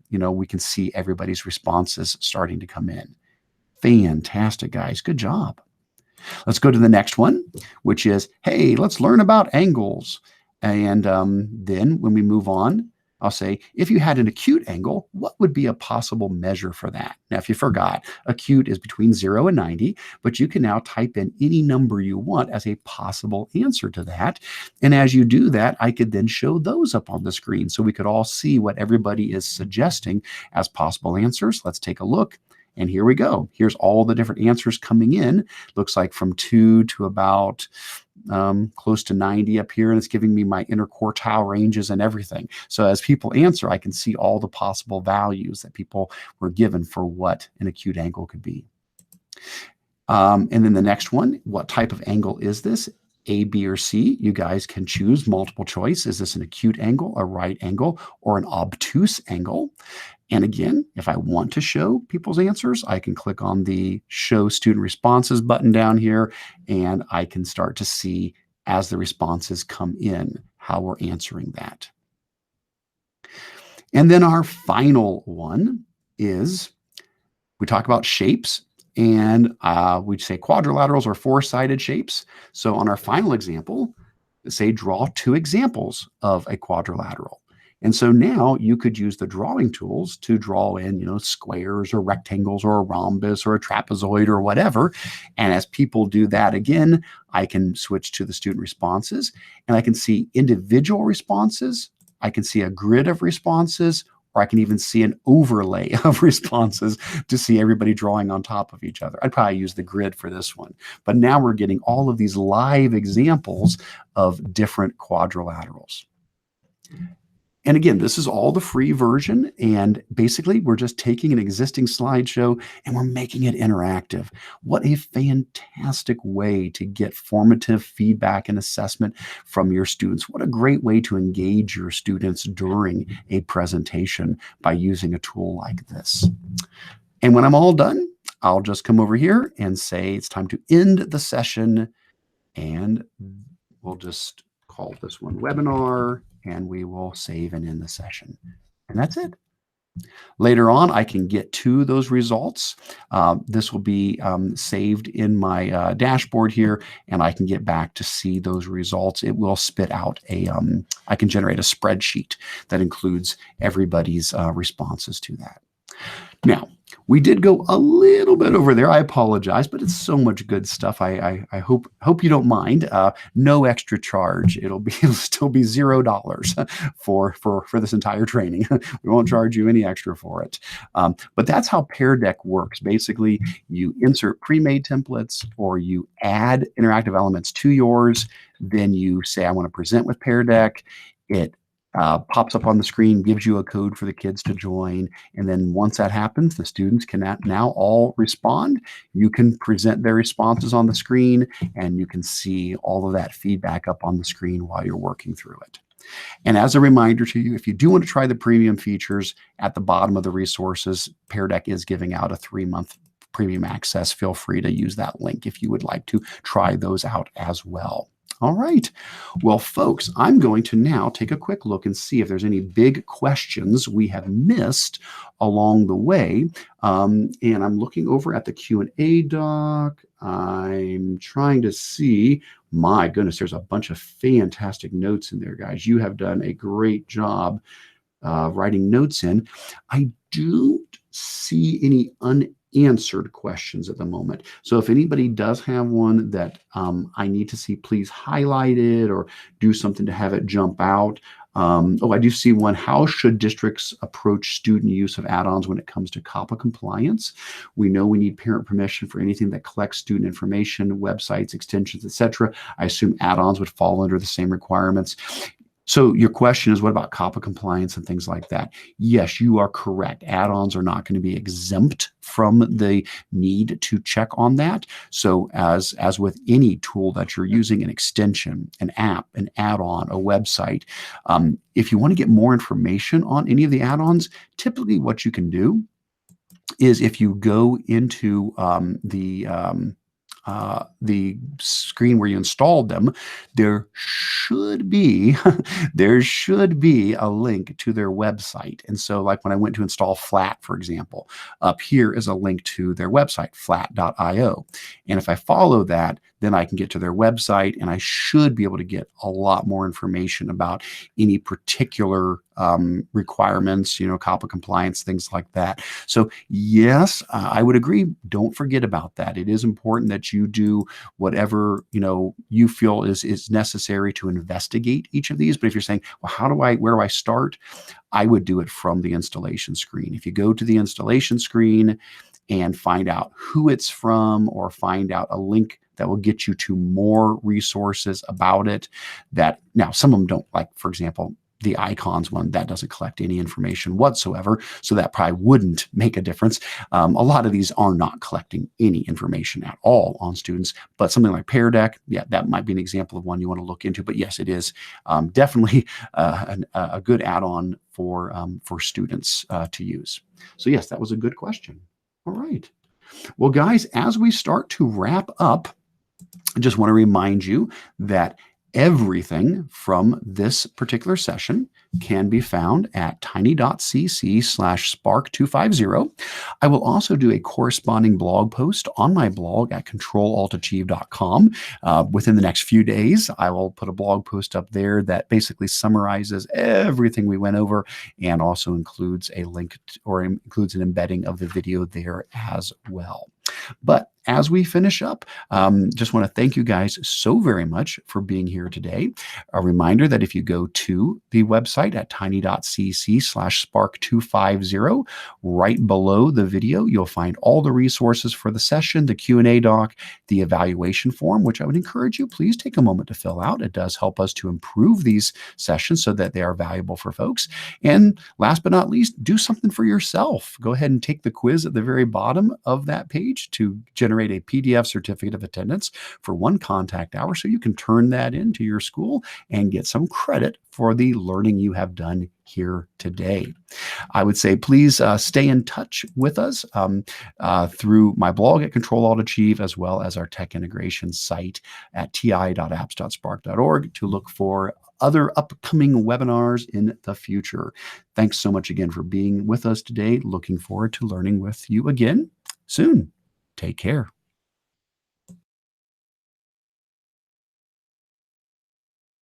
we can see everybody's responses starting to come in. Fantastic, guys. Good job. Let's go to the next one, which is, hey, let's learn about angles. And then when we move on, I'll say, if you had an acute angle, what would be a possible measure for that? Now, if you forgot, acute is between 0 and 90, but you can now type in any number you want as a possible answer to that. And as you do that, I could then show those up on the screen so we could all see what everybody is suggesting as possible answers. Let's take a look. And here we go. Here's all the different answers coming in. Looks like from 2 to about close to 90 up here, and it's giving me my interquartile ranges and everything. So as people answer, I can see all the possible values that people were given for what an acute angle could be. And then the next one, what type of angle is this? A, B, or C. You guys can choose multiple choice. Is this an acute angle, a right angle, or an obtuse angle? And again, if I want to show people's answers, I can click on the Show Student Responses button down here, and I can start to see as the responses come in how we're answering that. And then our final one is, we talk about shapes, and we say quadrilaterals or four-sided shapes. So on our final example, say draw 2 examples of a quadrilateral. And so now you could use the drawing tools to draw in, squares or rectangles or a rhombus or a trapezoid or whatever. And as people do that again, I can switch to the student responses, and I can see individual responses. I can see a grid of responses, or I can even see an overlay of responses to see everybody drawing on top of each other. I'd probably use the grid for this one. But now we're getting all of these live examples of different quadrilaterals. And again, this is all the free version, and basically we're just taking an existing slideshow and we're making it interactive. What a fantastic way to get formative feedback and assessment from your students. What a great way to engage your students during a presentation by using a tool like this. And when I'm all done, I'll just come over here and say it's time to end the session, and we'll just call this one webinar, and we will save and end the session. And that's it. Later on, I can get to those results. This will be saved in my dashboard here, and I can get back to see those results. It will spit out I can generate a spreadsheet that includes everybody's responses to that. Now, we did go a little bit over there. I apologize, but it's so much good stuff. I hope you don't mind. No extra charge. It'll still be $0 for this entire training. We won't charge you any extra for it. But that's how Pear Deck works. Basically, you insert pre-made templates, or you add interactive elements to yours. Then you say, I want to present with Pear Deck. It pops up on the screen, gives you a code for the kids to join. And then once that happens, the students can now all respond. You can present their responses on the screen, and you can see all of that feedback up on the screen while you're working through it. And as a reminder to you, if you do want to try the premium features, at the bottom of the resources, Pear Deck is giving out a 3-month premium access. Feel free to use that link if you would like to try those out as well. All right. Well, folks, I'm going to now take a quick look and see if there's any big questions we have missed along the way. And I'm looking over at the Q&A doc. I'm trying to see. My goodness, there's a bunch of fantastic notes in there, guys. You have done a great job writing notes in. I don't see any unanswered questions at the moment. So if anybody does have one that I need to see, please highlight it or do something to have it jump out. Oh, I do see one. How should districts approach student use of add-ons when it comes to COPPA compliance? We know we need parent permission for anything that collects student information, websites, extensions, etc. I assume add-ons would fall under the same requirements. So your question is, what about COPPA compliance and things like that? Yes, you are correct. Add-ons are not going to be exempt from the need to check on that. So as with any tool that you're using, an extension, an app, an add-on, a website, if you want to get more information on any of the add-ons, typically what you can do is if you go into the screen where you installed them, there should be a link to their website. And so like when I went to install Flat, for example, up here is a link to their website, flat.io. And if I follow that, then I can get to their website, and I should be able to get a lot more information about any particular requirements, COPPA compliance, things like that. So yes, I would agree. Don't forget about that. It is important that you do whatever you feel is necessary to investigate each of these. But if you're saying, well, where do I start? I would do it from the installation screen. If you go to the installation screen and find out who it's from, or find out a link that will get you to more resources about it. That now some of them don't, like, for example, the icons one, that doesn't collect any information whatsoever, so that probably wouldn't make a difference. A lot of these are not collecting any information at all on students, but something like Pear Deck, yeah, that might be an example of one you want to look into. But yes, it is definitely a good add-on for students to use. So yes, that was a good question. All right. Well, guys, as we start to wrap up, I just want to remind you that everything from this particular session can be found at tiny.cc/spark250. I will also do a corresponding blog post on my blog at controlaltachieve.com. Within the next few days, I will put a blog post up there that basically summarizes everything we went over and also includes a link or includes an embedding of the video there as well. But as we finish up, just want to thank you guys so very much for being here today. A reminder that if you go to the website at tiny.cc/spark250, right below the video, you'll find all the resources for the session, the Q&A doc, the evaluation form, which I would encourage you, please take a moment to fill out. It does help us to improve these sessions so that they are valuable for folks. And last but not least, do something for yourself. Go ahead and take the quiz at the very bottom of that page to generate a PDF certificate of attendance for 1 contact hour, so you can turn that into your school and get some credit for the learning you have done here today. I would say please stay in touch with us through my blog at Control-Alt-Achieve, as well as our tech integration site at ti.apps.spark.org to look for other upcoming webinars in the future. Thanks so much again for being with us today. Looking forward to learning with you again soon. Take care.